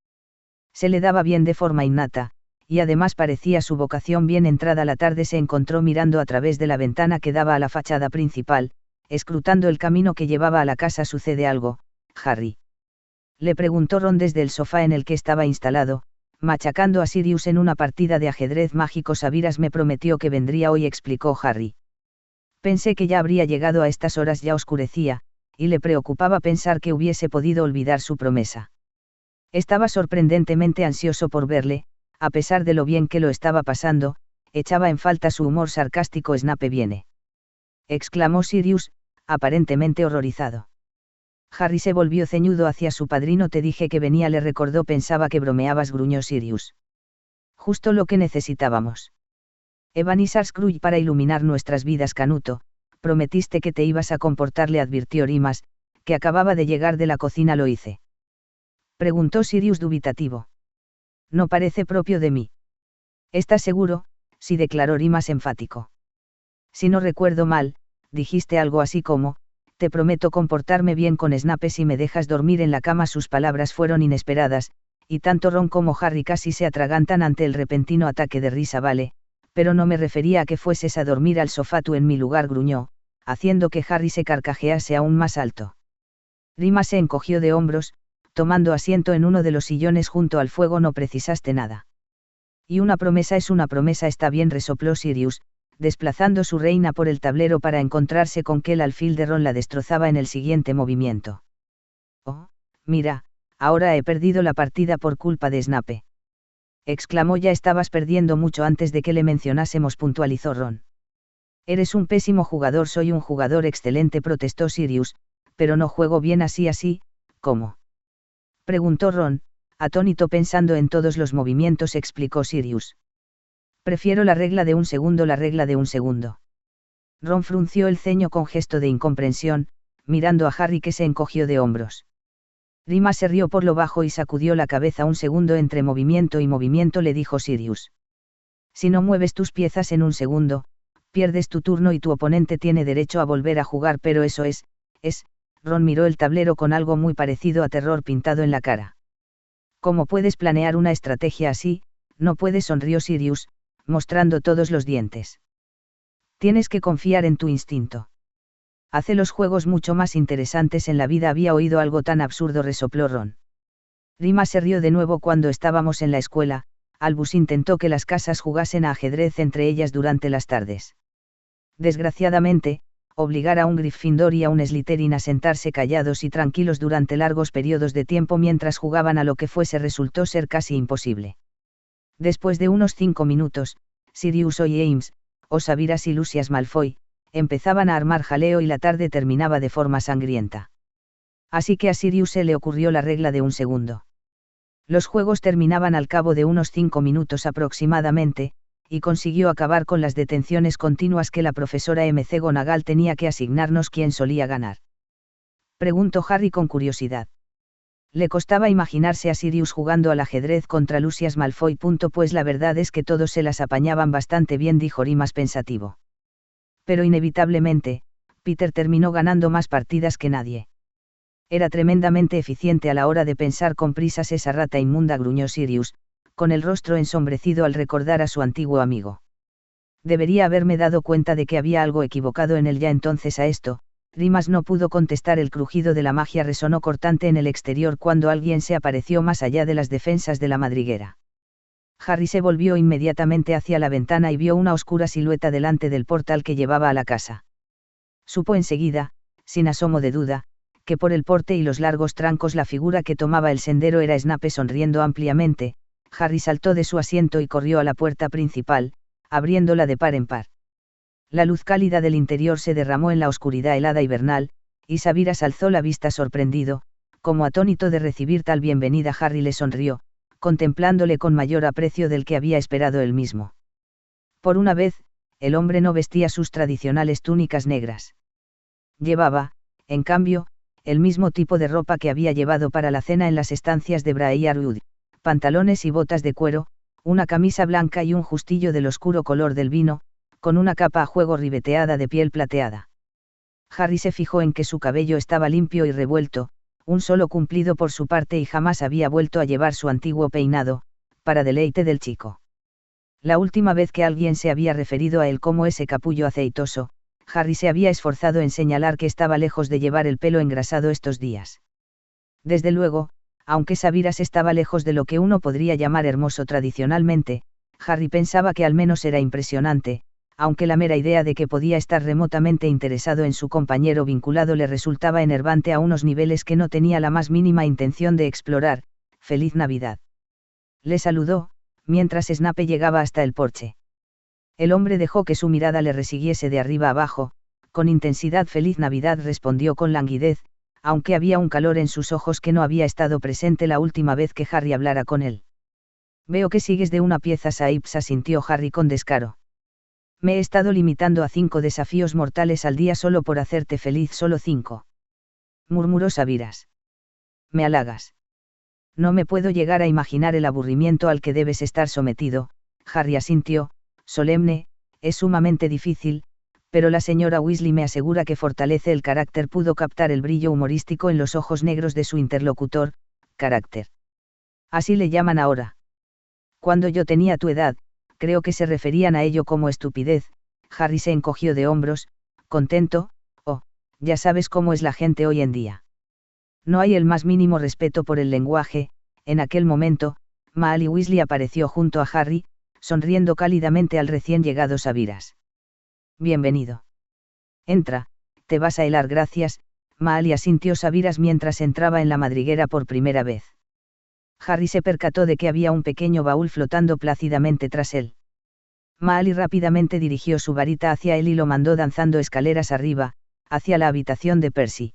Se le daba bien de forma innata, y además parecía su vocación bien entrada la tarde. Se encontró mirando a través de la ventana que daba a la fachada principal, escrutando el camino que llevaba a la casa. ¿Sucede algo, Harry?, le preguntó Ron desde el sofá en el que estaba instalado, machacando a Sirius en una partida de ajedrez mágico. Sabiras me prometió que vendría hoy, explicó Harry. Pensé que ya habría llegado. A estas horas ya oscurecía, y le preocupaba pensar que hubiese podido olvidar su promesa. Estaba sorprendentemente ansioso por verle, a pesar de lo bien que lo estaba pasando. Echaba en falta su humor sarcástico. Snape viene, exclamó Sirius, aparentemente horrorizado. Harry se volvió ceñudo hacia su padrino. Te dije que venía, le recordó. Pensaba que bromeabas, gruñó Sirius. Justo lo que necesitábamos. Ebenezer Scrooge para iluminar nuestras vidas. Canuto, prometiste que te ibas a comportar, le advirtió Rimas, que acababa de llegar de la cocina. ¿Lo hice?, preguntó Sirius dubitativo. No parece propio de mí. ¿Estás seguro?, sí, declaró Rimas enfático. Si no recuerdo mal, dijiste algo así como, te prometo comportarme bien con Snape si me dejas dormir en la cama. Sus palabras fueron inesperadas, y tanto Ron como Harry casi se atragantan ante el repentino ataque de risa. Vale, pero no me refería a que fueses a dormir al sofá tú en mi lugar, gruñó, haciendo que Harry se carcajease aún más alto. Rimas se encogió de hombros, tomando asiento en uno de los sillones junto al fuego. No precisaste nada. Y una promesa es una promesa. Está bien, resopló Sirius, desplazando su reina por el tablero para encontrarse con que el alfil de Ron la destrozaba en el siguiente movimiento. Oh, mira, ahora he perdido la partida por culpa de Snape, exclamó. Ya estabas perdiendo mucho antes de que le mencionásemos, puntualizó Ron. Eres un pésimo jugador. Soy un jugador excelente, protestó Sirius, pero no juego bien así, ¿cómo?, preguntó Ron, atónito pensando en todos los movimientos. Explicó Sirius. Prefiero la regla de un segundo. La regla de un segundo. Ron frunció el ceño con gesto de incomprensión, mirando a Harry, que se encogió de hombros. Rimas se rió por lo bajo y sacudió la cabeza. Un segundo entre movimiento y movimiento, le dijo Sirius. Si no mueves tus piezas en un segundo, pierdes tu turno y tu oponente tiene derecho a volver a jugar. Pero eso es, Ron miró el tablero con algo muy parecido a terror pintado en la cara. ¿Cómo puedes planear una estrategia así? No puedes, sonrió Sirius, mostrando todos los dientes. Tienes que confiar en tu instinto. Hace los juegos mucho más interesantes. En la vida había oído algo tan absurdo, resopló Ron. Rimas se rió de nuevo. Cuando estábamos en la escuela, Albus intentó que las casas jugasen a ajedrez entre ellas durante las tardes. Desgraciadamente, obligar a un Gryffindor y a un Slytherin a sentarse callados y tranquilos durante largos periodos de tiempo mientras jugaban a lo que fuese resultó ser casi imposible. Después de unos 5 minutos, Sirius y James, o Sabiras y Lucius Malfoy, empezaban a armar jaleo y la tarde terminaba de forma sangrienta. Así que a Sirius se le ocurrió la regla de un segundo. Los juegos terminaban al cabo de unos 5 minutos aproximadamente, y consiguió acabar con las detenciones continuas que la profesora McGonagall tenía que asignarnos. ¿Quién solía ganar?, preguntó Harry con curiosidad. Le costaba imaginarse a Sirius jugando al ajedrez contra Lucius Malfoy. Pues la verdad es que todos se las apañaban bastante bien, dijo Rimas pensativo. Pero inevitablemente, Peter terminó ganando más partidas que nadie. Era tremendamente eficiente a la hora de pensar con prisas. Esa rata inmunda, gruñó Sirius, con el rostro ensombrecido al recordar a su antiguo amigo. Debería haberme dado cuenta de que había algo equivocado en él ya entonces. A esto, Rimas no pudo contestar. El crujido de la magia resonó cortante en el exterior cuando alguien se apareció más allá de las defensas de la madriguera. Harry se volvió inmediatamente hacia la ventana y vio una oscura silueta delante del portal que llevaba a la casa. Supo enseguida, sin asomo de duda, que por el porte y los largos trancos la figura que tomaba el sendero era Snape sonriendo ampliamente. Harry saltó de su asiento y corrió a la puerta principal, abriéndola de par en par. La luz cálida del interior se derramó en la oscuridad helada y vernal, y Sabiras alzó la vista sorprendido, como atónito de recibir tal bienvenida. Harry le sonrió, contemplándole con mayor aprecio del que había esperado él mismo. Por una vez, el hombre no vestía sus tradicionales túnicas negras. Llevaba, en cambio, el mismo tipo de ropa que había llevado para la cena en las estancias de Briar Wood, pantalones y botas de cuero, una camisa blanca y un justillo del oscuro color del vino, con una capa a juego ribeteada de piel plateada. Harry se fijó en que su cabello estaba limpio y revuelto, un solo cumplido por su parte, y jamás había vuelto a llevar su antiguo peinado, para deleite del chico. La última vez que alguien se había referido a él como ese capullo aceitoso, Harry se había esforzado en señalar que estaba lejos de llevar el pelo engrasado estos días. Desde luego, aunque Sabiras estaba lejos de lo que uno podría llamar hermoso tradicionalmente, Harry pensaba que al menos era impresionante, aunque la mera idea de que podía estar remotamente interesado en su compañero vinculado le resultaba enervante a unos niveles que no tenía la más mínima intención de explorar. «Feliz Navidad». Le saludó, mientras Snape llegaba hasta el porche. El hombre dejó que su mirada le resiguiese de arriba abajo, con intensidad. «Feliz Navidad», respondió con languidez, aunque había un calor en sus ojos que no había estado presente la última vez que Harry hablara con él. «Veo que sigues de una pieza Saipsa», sintió Harry con descaro. «Me he estado limitando a 5 desafíos mortales al día solo por hacerte feliz». «¿Solo 5?» murmuró Sabiras. «Me halagas. No me puedo llegar a imaginar el aburrimiento al que debes estar sometido». Harry asintió, solemne. «Es sumamente difícil, pero la señora Weasley me asegura que fortalece el carácter». Pudo captar el brillo humorístico en los ojos negros de su interlocutor. «Carácter. Así le llaman ahora. Cuando yo tenía tu edad, creo que se referían a ello como estupidez». Harry se encogió de hombros, contento. «Oh, ya sabes cómo es la gente hoy en día. No hay el más mínimo respeto por el lenguaje». En aquel momento, Molly Weasley apareció junto a Harry, sonriendo cálidamente al recién llegado Sabiras. «Bienvenido. Entra, te vas a helar». «Gracias», Molly asintió Sabiras mientras entraba en la madriguera por primera vez. Harry se percató de que había un pequeño baúl flotando plácidamente tras él. Molly rápidamente dirigió su varita hacia él y lo mandó danzando escaleras arriba, hacia la habitación de Percy.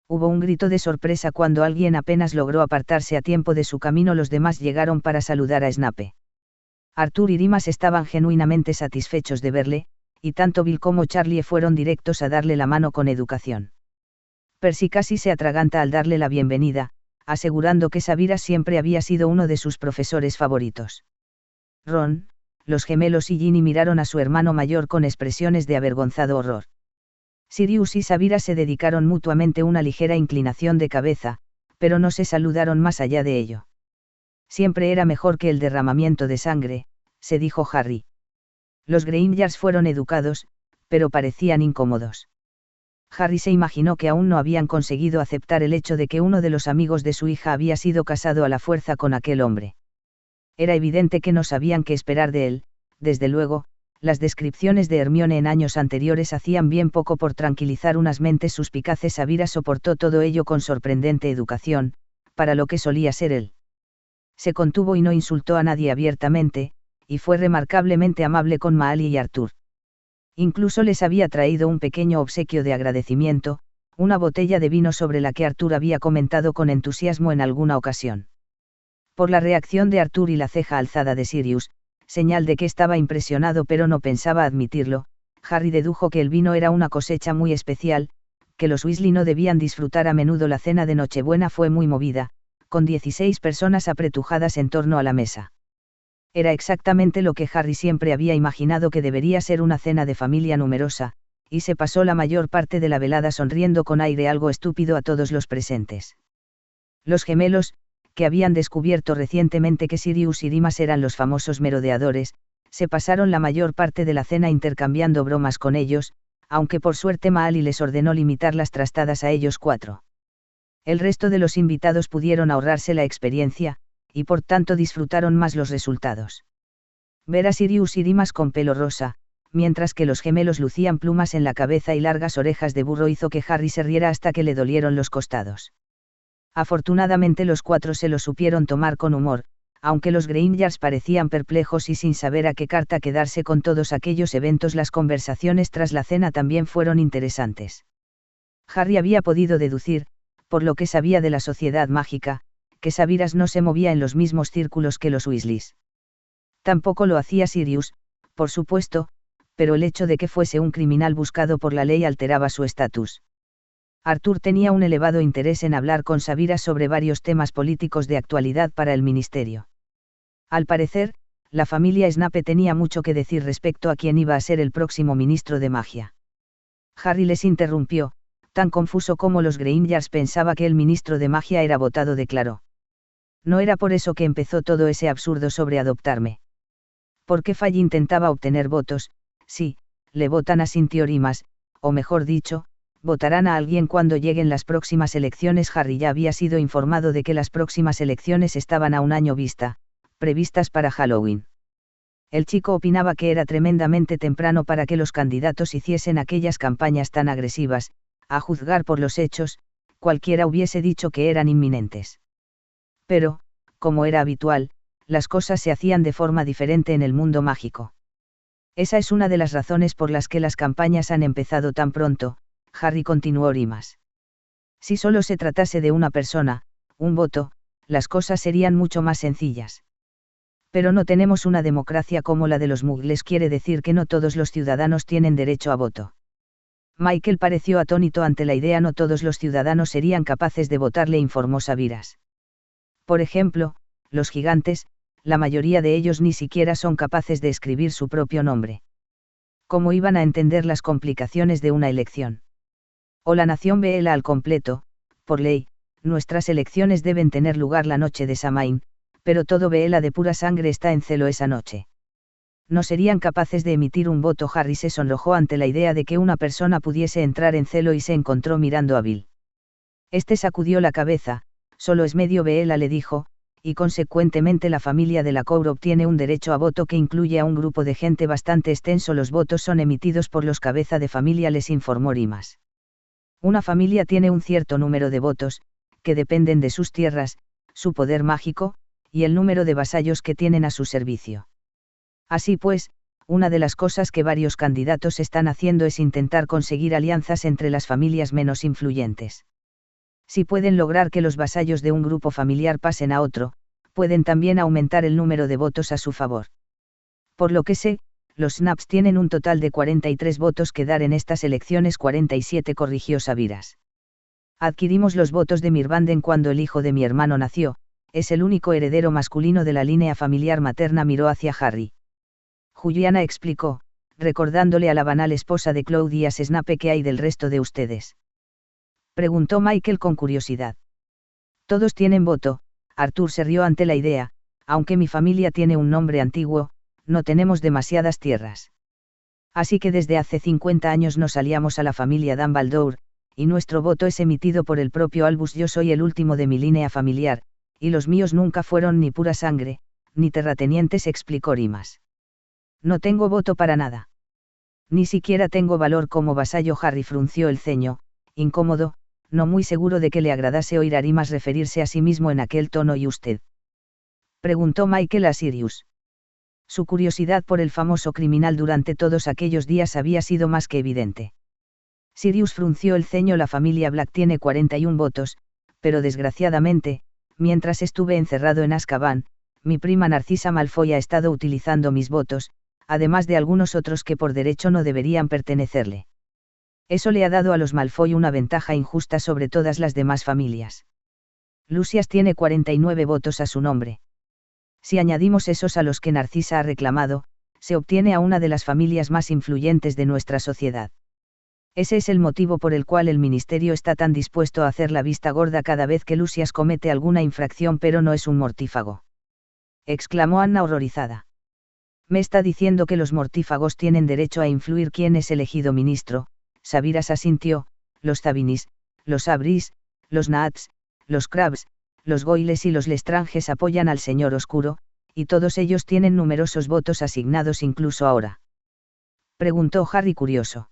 Hubo un grito de sorpresa cuando alguien apenas logró apartarse a tiempo de su camino. Los demás llegaron para saludar a Snape. Arthur y Remus estaban genuinamente satisfechos de verle, y tanto Bill como Charlie fueron directos a darle la mano con educación. Percy casi se atraganta al darle la bienvenida, asegurando que Sabiras siempre había sido uno de sus profesores favoritos. Ron, los gemelos y Ginny miraron a su hermano mayor con expresiones de avergonzado horror. Sirius y Sabiras se dedicaron mutuamente una ligera inclinación de cabeza, pero no se saludaron más allá de ello. «Siempre era mejor que el derramamiento de sangre», se dijo Harry. Los Gringers fueron educados, pero parecían incómodos. Harry se imaginó que aún no habían conseguido aceptar el hecho de que uno de los amigos de su hija había sido casado a la fuerza con aquel hombre. Era evidente que no sabían qué esperar de él. Desde luego, las descripciones de Hermione en años anteriores hacían bien poco por tranquilizar unas mentes suspicaces. Sabiras soportó todo ello con sorprendente educación, para lo que solía ser él. Se contuvo y no insultó a nadie abiertamente, y fue remarcablemente amable con Molly y Arthur. Incluso les había traído un pequeño obsequio de agradecimiento, una botella de vino sobre la que Arthur había comentado con entusiasmo en alguna ocasión. Por la reacción de Arthur y la ceja alzada de Sirius, señal de que estaba impresionado pero no pensaba admitirlo, Harry dedujo que el vino era una cosecha muy especial, que los Weasley no debían disfrutar a menudo. La cena de Nochebuena fue muy movida, con 16 personas apretujadas en torno a la mesa. Era exactamente lo que Harry siempre había imaginado que debería ser una cena de familia numerosa, y se pasó la mayor parte de la velada sonriendo con aire algo estúpido a todos los presentes. Los gemelos, que habían descubierto recientemente que Sirius y Remus eran los famosos merodeadores, se pasaron la mayor parte de la cena intercambiando bromas con ellos, aunque por suerte Molly les ordenó limitar las trastadas a ellos 4. El resto de los invitados pudieron ahorrarse la experiencia, y por tanto disfrutaron más los resultados. Ver a Sirius y Remus con pelo rosa, mientras que los gemelos lucían plumas en la cabeza y largas orejas de burro, hizo que Harry se riera hasta que le dolieron los costados. Afortunadamente los 4 se lo supieron tomar con humor, aunque los Gringers parecían perplejos y sin saber a qué carta quedarse con todos aquellos eventos. Las conversaciones tras la cena también fueron interesantes. Harry había podido deducir, por lo que sabía de la sociedad mágica, que Sabiras no se movía en los mismos círculos que los Weasleys. Tampoco lo hacía Sirius, por supuesto, pero el hecho de que fuese un criminal buscado por la ley alteraba su estatus. Arthur tenía un elevado interés en hablar con Sabiras sobre varios temas políticos de actualidad para el ministerio. Al parecer, la familia Snape tenía mucho que decir respecto a quién iba a ser el próximo ministro de magia. Harry les interrumpió, tan confuso como los Gringotts pensaba que el ministro de magia era votado, declaró. No era por eso que empezó todo ese absurdo sobre adoptarme. Porque Fudge intentaba obtener votos, sí, le votan, asintió Rimas, o mejor dicho, votarán a alguien cuando lleguen las próximas elecciones. Harry ya había sido informado de que las próximas elecciones estaban a un año vista, previstas para Halloween. El chico opinaba que era tremendamente temprano para que los candidatos hiciesen aquellas campañas tan agresivas, a juzgar por los hechos, cualquiera hubiese dicho que eran inminentes. Pero, como era habitual, las cosas se hacían de forma diferente en el mundo mágico. Esa es una de las razones por las que las campañas han empezado tan pronto, Harry, continuó Rimas. Si solo se tratase de una persona, un voto, las cosas serían mucho más sencillas. Pero no tenemos una democracia como la de los Muggles, quiere decir que no todos los ciudadanos tienen derecho a voto. Michael pareció atónito ante la idea. No todos los ciudadanos serían capaces de votar, le informó Sabiras. Por ejemplo, los gigantes, la mayoría de ellos ni siquiera son capaces de escribir su propio nombre. ¿Cómo iban a entender las complicaciones de una elección? O la nación vela al completo, por ley, nuestras elecciones deben tener lugar la noche de Samhain, pero todo Vela de pura sangre está en celo esa noche. No serían capaces de emitir un voto. Harry se sonrojó ante la idea de que una persona pudiese entrar en celo y se encontró mirando a Bill. Este sacudió la cabeza. Solo es medio Vela, le dijo, y consecuentemente la familia de la Cour obtiene un derecho a voto que incluye a un grupo de gente bastante extenso. Los votos son emitidos por los cabeza de familia, les informó Rimas. Una familia tiene un cierto número de votos, que dependen de sus tierras, su poder mágico, y el número de vasallos que tienen a su servicio. Así pues, una de las cosas que varios candidatos están haciendo es intentar conseguir alianzas entre las familias menos influyentes. Si pueden lograr que los vasallos de un grupo familiar pasen a otro, pueden también aumentar el número de votos a su favor. Por lo que sé, los Snaps tienen un total de 43 votos que dar en estas elecciones. 47, corrigió Sabiras. Adquirimos los votos de Mirvanden cuando el hijo de mi hermano nació, es el único heredero masculino de la línea familiar materna. Miró hacia Harry. Juliana explicó, recordándole a la banal esposa de Claudius Snape: ¿qué hay del resto de ustedes? Preguntó Michael con curiosidad. Todos tienen voto. Arthur se rió ante la idea, aunque mi familia tiene un nombre antiguo, no tenemos demasiadas tierras. Así que desde hace 50 años nos aliamos a la familia Dumbledore, y nuestro voto es emitido por el propio Albus. Yo soy el último de mi línea familiar, y los míos nunca fueron ni pura sangre, ni terratenientes, explicó Rimas. No tengo voto para nada. Ni siquiera tengo valor como vasallo. Harry frunció el ceño, incómodo, no muy seguro de que le agradase oír a Rimas referirse a sí mismo en aquel tono. ¿Y usted?, preguntó Michael a Sirius. Su curiosidad por el famoso criminal durante todos aquellos días había sido más que evidente. Sirius frunció el ceño. La familia Black tiene 41 votos, pero desgraciadamente, mientras estuve encerrado en Azkaban, mi prima Narcisa Malfoy ha estado utilizando mis votos, además de algunos otros que por derecho no deberían pertenecerle. Eso le ha dado a los Malfoy una ventaja injusta sobre todas las demás familias. Lucius tiene 49 votos a su nombre. Si añadimos esos a los que Narcisa ha reclamado, se obtiene a una de las familias más influyentes de nuestra sociedad. Ese es el motivo por el cual el ministerio está tan dispuesto a hacer la vista gorda cada vez que Lucius comete alguna infracción, pero no es un mortífago, exclamó Anna horrorizada. Me está diciendo que los mortífagos tienen derecho a influir quién es elegido ministro. Sabiras asintió. Los Zabinis, los Abris, los Naats, los Crabs, los Goyles y los Lestranges apoyan al Señor Oscuro, y todos ellos tienen numerosos votos asignados incluso ahora. Preguntó Harry curioso.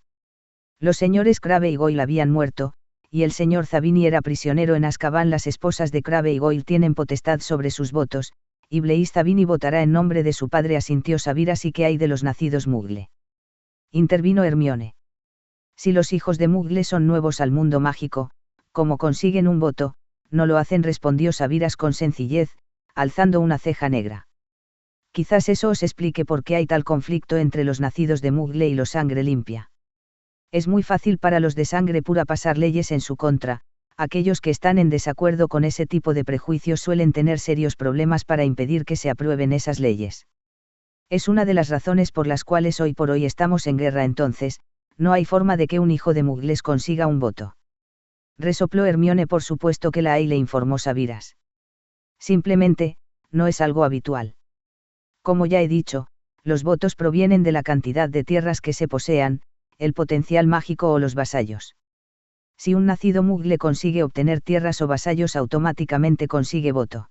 Los señores Crabbe y Goyle habían muerto, y el señor Zabini era prisionero en Azkaban. Las esposas de Crabbe y Goyle tienen potestad sobre sus votos, y Blaise Zabini votará en nombre de su padre, asintió Sabiras. ¿Y qué hay de los nacidos Muggle?, intervino Hermione. Si los hijos de Muggle son nuevos al mundo mágico, ¿cómo consiguen un voto? no lo hacen, respondió Sabiras con sencillez, alzando una ceja negra. Quizás eso os explique por qué hay tal conflicto entre los nacidos de Mugle y los sangre limpia. Es muy fácil para los de sangre pura pasar leyes en su contra. Aquellos que están en desacuerdo con ese tipo de prejuicios suelen tener serios problemas para impedir que se aprueben esas leyes. Es una de las razones por las cuales hoy por hoy estamos en guerra. Entonces, no hay forma de que un hijo de Mugles consiga un voto. Resopló Hermione. Por supuesto que la hay, le informó Sabiras. Simplemente, no es algo habitual. Como ya he dicho, los votos provienen de la cantidad de tierras que se posean, el potencial mágico o los vasallos. Si un nacido Mugle consigue obtener tierras o vasallos, automáticamente consigue voto.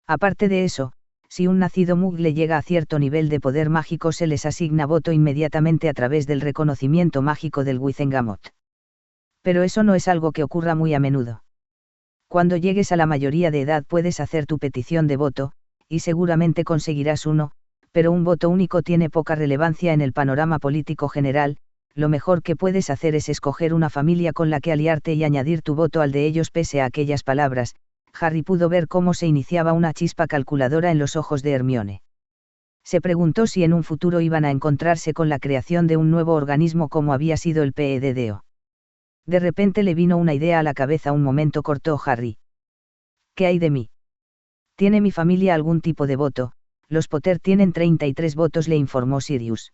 Aparte de eso, si un nacido Mugle llega a cierto nivel de poder mágico, se les asigna voto inmediatamente a través del reconocimiento mágico del Wizengamot. Pero eso no es algo que ocurra muy a menudo. Cuando llegues a la mayoría de edad puedes hacer tu petición de voto, y seguramente conseguirás uno, pero un voto único tiene poca relevancia en el panorama político general. Lo mejor que puedes hacer es escoger una familia con la que aliarte y añadir tu voto al de ellos. Pese a aquellas palabras, Harry pudo ver cómo se iniciaba una chispa calculadora en los ojos de Hermione. Se preguntó si en un futuro iban a encontrarse con la creación de un nuevo organismo como había sido el PEDDO. De repente le vino una idea a la cabeza. Un momento, cortó Harry. ¿Qué hay de mí? ¿Tiene mi familia algún tipo de voto? Los Potter tienen 33 votos, le informó Sirius.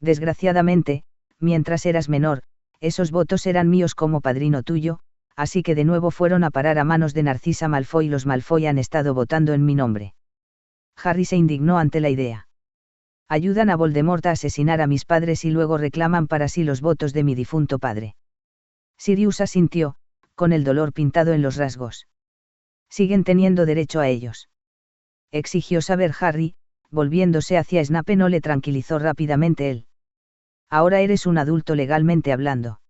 Desgraciadamente, mientras eras menor, esos votos eran míos como padrino tuyo, así que de nuevo fueron a parar a manos de Narcisa Malfoy. Los Malfoy han estado votando en mi nombre. Harry se indignó ante la idea. Ayudan a Voldemort a asesinar a mis padres y luego reclaman para sí los votos de mi difunto padre. Sirius asintió, con el dolor pintado en los rasgos. Siguen teniendo derecho a ellos. Exigió saber Harry, volviéndose hacia Snape. No, le tranquilizó rápidamente él. Ahora eres un adulto legalmente hablando.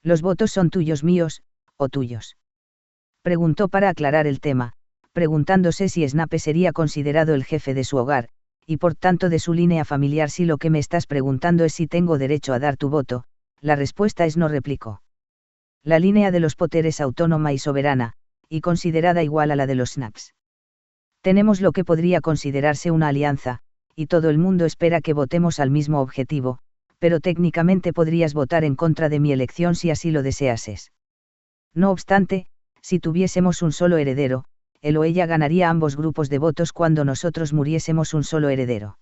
¿Los votos son tuyos, míos, o tuyos? Preguntó para aclarar el tema, preguntándose si Snape sería considerado el jefe de su hogar, y por tanto de su línea familiar. Si lo que me estás preguntando es si tengo derecho a dar tu voto, la respuesta es no, replicó. La línea de los Potter es autónoma y soberana, y considerada igual a la de los Snaps. Tenemos lo que podría considerarse una alianza, y todo el mundo espera que votemos al mismo objetivo, pero técnicamente podrías votar en contra de mi elección si así lo deseases. No obstante, si tuviésemos un solo heredero, él o ella ganaría ambos grupos de votos. Cuando nosotros muriésemos, un solo heredero.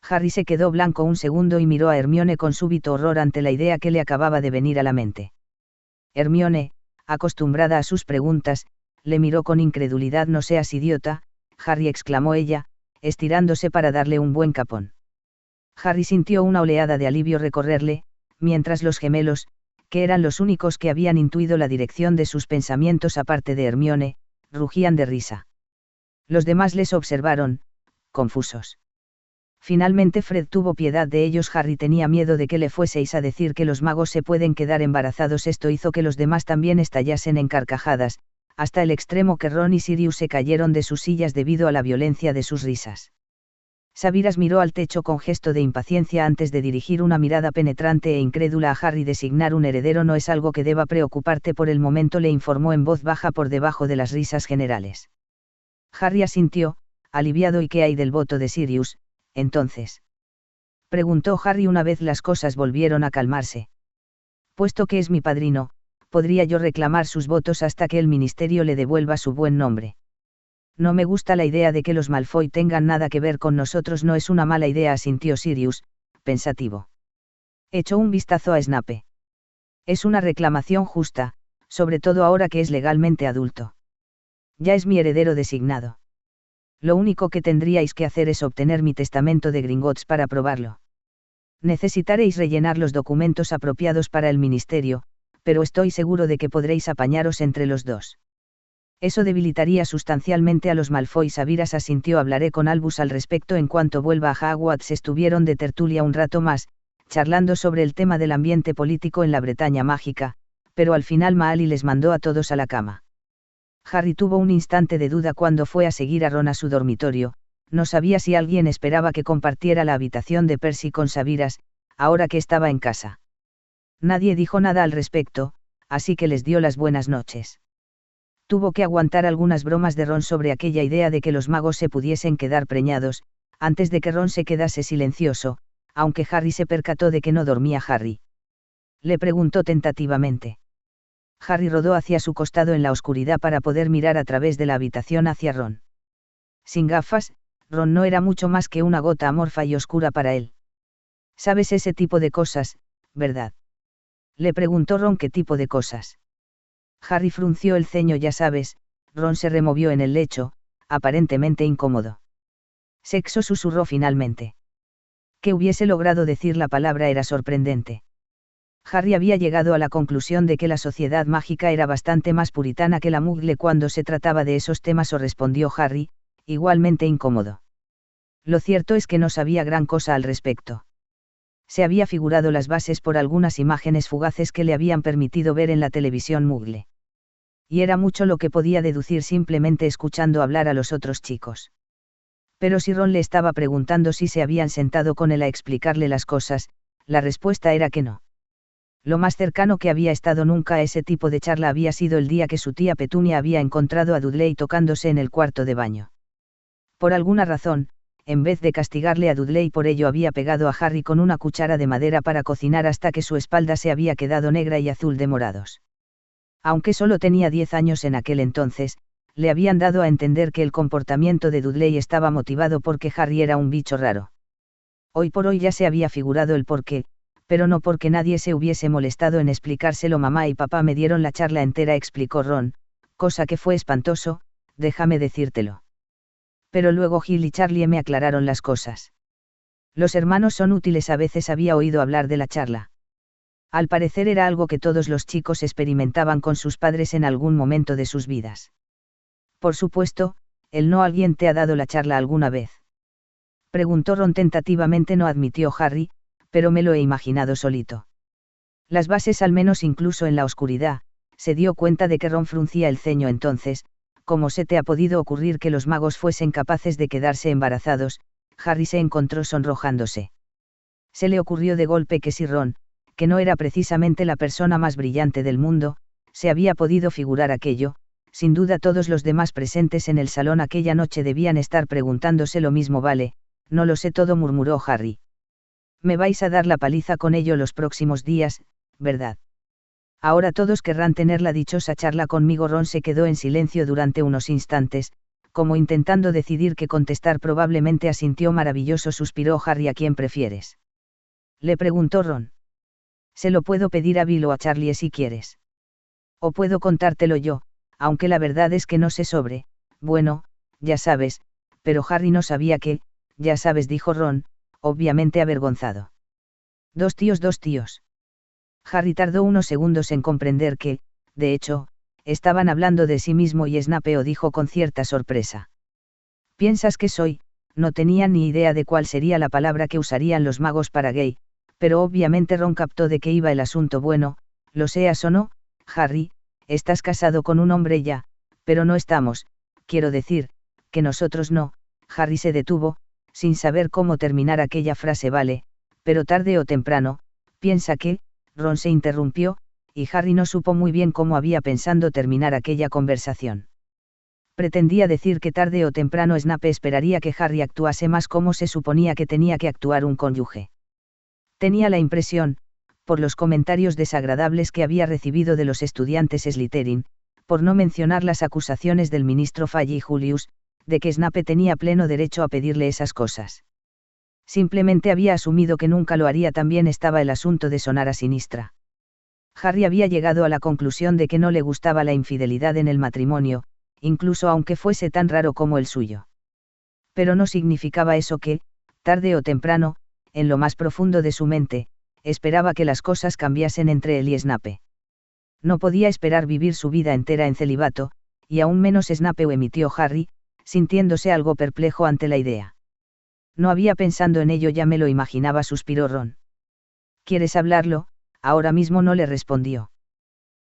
Harry se quedó blanco un segundo y miró a Hermione con súbito horror ante la idea que le acababa de venir a la mente. Hermione, acostumbrada a sus preguntas, le miró con incredulidad. No seas idiota, Harry, exclamó ella, estirándose para darle un buen capón. Harry sintió una oleada de alivio recorrerle, mientras los gemelos, que eran los únicos que habían intuido la dirección de sus pensamientos aparte de Hermione, rugían de risa. Los demás les observaron, confusos. Finalmente Fred tuvo piedad de ellos. Harry tenía miedo de que le fueseis a decir que los magos se pueden quedar embarazados. Esto hizo que los demás también estallasen en carcajadas, hasta el extremo que Ron y Sirius se cayeron de sus sillas debido a la violencia de sus risas. Sabiras miró al techo con gesto de impaciencia antes de dirigir una mirada penetrante e incrédula a Harry. Designar un heredero no es algo que deba preocuparte por el momento, le informó en voz baja por debajo de las risas generales. Harry asintió, aliviado. ¿Y qué hay del voto de Sirius, entonces? Preguntó Harry una vez las cosas volvieron a calmarse. Puesto que es mi padrino, podría yo reclamar sus votos hasta que el ministerio le devuelva su buen nombre. No me gusta la idea de que los Malfoy tengan nada que ver con nosotros. No es una mala idea, asintió Sirius, pensativo. Echó un vistazo a Snape. Es una reclamación justa, sobre todo ahora que es legalmente adulto. Ya es mi heredero designado. Lo único que tendríais que hacer es obtener mi testamento de Gringotts para probarlo. Necesitaréis rellenar los documentos apropiados para el ministerio, pero estoy seguro de que podréis apañaros entre los dos. Eso debilitaría sustancialmente a los Malfoy. Sabiras asintió. Hablaré con Albus al respecto en cuanto vuelva a Hogwarts. Estuvieron de tertulia un rato más, charlando sobre el tema del ambiente político en la Bretaña mágica, pero al final Mahali les mandó a todos a la cama. Harry tuvo un instante de duda cuando fue a seguir a Ron a su dormitorio. No sabía si alguien esperaba que compartiera la habitación de Percy con Sabiras, ahora que estaba en casa. Nadie dijo nada al respecto, así que les dio las buenas noches. Tuvo que aguantar algunas bromas de Ron sobre aquella idea de que los magos se pudiesen quedar preñados, antes de que Ron se quedase silencioso, aunque Harry se percató de que no dormía Harry. Le preguntó tentativamente. Harry rodó hacia su costado en la oscuridad para poder mirar a través de la habitación hacia Ron. Sin gafas, Ron no era mucho más que una gota amorfa y oscura para él. ¿Sabes ese tipo de cosas, verdad? Le preguntó Ron qué tipo de cosas. Harry frunció el ceño. Ya sabes. Ron se removió en el lecho, aparentemente incómodo. Sexo, susurró finalmente. Que hubiese logrado decir la palabra era sorprendente. Harry había llegado a la conclusión de que la sociedad mágica era bastante más puritana que la Muggle cuando se trataba de esos temas, o respondió Harry, igualmente incómodo. Lo cierto es que no sabía gran cosa al respecto. Se había figurado las bases por algunas imágenes fugaces que le habían permitido ver en la televisión Muggle. Y era mucho lo que podía deducir simplemente escuchando hablar a los otros chicos. Pero si Ron le estaba preguntando si se habían sentado con él a explicarle las cosas, la respuesta era que no. Lo más cercano que había estado nunca a ese tipo de charla había sido el día que su tía Petunia había encontrado a Dudley tocándose en el cuarto de baño. Por alguna razón, en vez de castigarle a Dudley por ello, había pegado a Harry con una cuchara de madera para cocinar hasta que su espalda se había quedado negra y azul de morados. Aunque solo tenía 10 años en aquel entonces, le habían dado a entender que el comportamiento de Dudley estaba motivado porque Harry era un bicho raro. Hoy por hoy ya se había figurado el porqué, pero no porque nadie se hubiese molestado en explicárselo. Mamá y papá me dieron la charla entera, explicó Ron, cosa que fue espantoso, déjame decírtelo. Pero luego Gil y Charlie me aclararon las cosas. Los hermanos son útiles. A veces había oído hablar de la charla. Al parecer era algo que todos los chicos experimentaban con sus padres en algún momento de sus vidas. Por supuesto, ¿no alguien te ha dado la charla alguna vez? Preguntó Ron tentativamente. No, admitió Harry, pero me lo he imaginado solito. Las bases, al menos incluso en la oscuridad, se dio cuenta de que Ron fruncía el ceño. Entonces, ¿cómo se te ha podido ocurrir que los magos fuesen capaces de quedarse embarazados? Harry se encontró sonrojándose. Se le ocurrió de golpe que si Ron, que no era precisamente la persona más brillante del mundo, se había podido figurar aquello, sin duda todos los demás presentes en el salón aquella noche debían estar preguntándose lo mismo. Vale, no lo sé todo, murmuró Harry. Me vais a dar la paliza con ello los próximos días, ¿verdad? Ahora todos querrán tener la dichosa charla conmigo. Ron se quedó en silencio durante unos instantes, como intentando decidir qué contestar. Probablemente asintió. Maravilloso, suspiró Harry. ¿A quién prefieres? Le preguntó Ron. Se lo puedo pedir a Bill o a Charlie si quieres. O puedo contártelo yo, aunque la verdad es que no sé sobre, bueno, ya sabes, pero Harry no sabía que, ya sabes, dijo Ron, obviamente avergonzado. Dos tíos. Harry tardó unos segundos en comprender que, de hecho, estaban hablando de sí mismo y Snape dijo con cierta sorpresa. ¿Piensas que soy? No tenía ni idea de cuál sería la palabra que usarían los magos para gay, pero obviamente Ron captó de qué iba el asunto. Bueno, lo seas o no, Harry, estás casado con un hombre ya, pero no estamos, quiero decir, que nosotros no. Harry se detuvo, sin saber cómo terminar aquella frase. Vale, pero tarde o temprano, piensa que, Ron se interrumpió, y Harry no supo muy bien cómo había pensado terminar aquella conversación. Pretendía decir que tarde o temprano Snape esperaría que Harry actuase más como se suponía que tenía que actuar un cónyuge. Tenía la impresión, por los comentarios desagradables que había recibido de los estudiantes Slytherin, por no mencionar las acusaciones del ministro Fudge y Julius, de que Snape tenía pleno derecho a pedirle esas cosas. Simplemente había asumido que nunca lo haría. También estaba el asunto de sonar a sinistra. Harry había llegado a la conclusión de que no le gustaba la infidelidad en el matrimonio, incluso aunque fuese tan raro como el suyo. Pero no significaba eso que, tarde o temprano, en lo más profundo de su mente, esperaba que las cosas cambiasen entre él y Snape. No podía esperar vivir su vida entera en celibato, y aún menos Snape, emitió Harry, sintiéndose algo perplejo ante la idea. No había pensado en ello, ya me lo imaginaba, suspiró Ron. ¿Quieres hablarlo? Ahora mismo, no le respondió.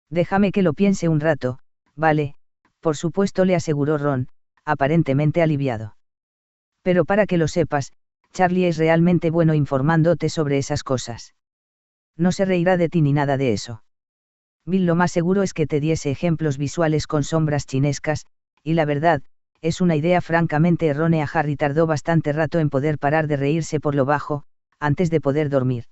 Déjame que lo piense un rato. Vale, por supuesto, le aseguró Ron, aparentemente aliviado. Pero para que lo sepas, Charlie es realmente bueno informándote sobre esas cosas. No se reirá de ti ni nada de eso. Bill, lo más seguro es que te diese ejemplos visuales con sombras chinescas, y la verdad, es una idea francamente errónea. Harry tardó bastante rato en poder parar de reírse por lo bajo, antes de poder dormir.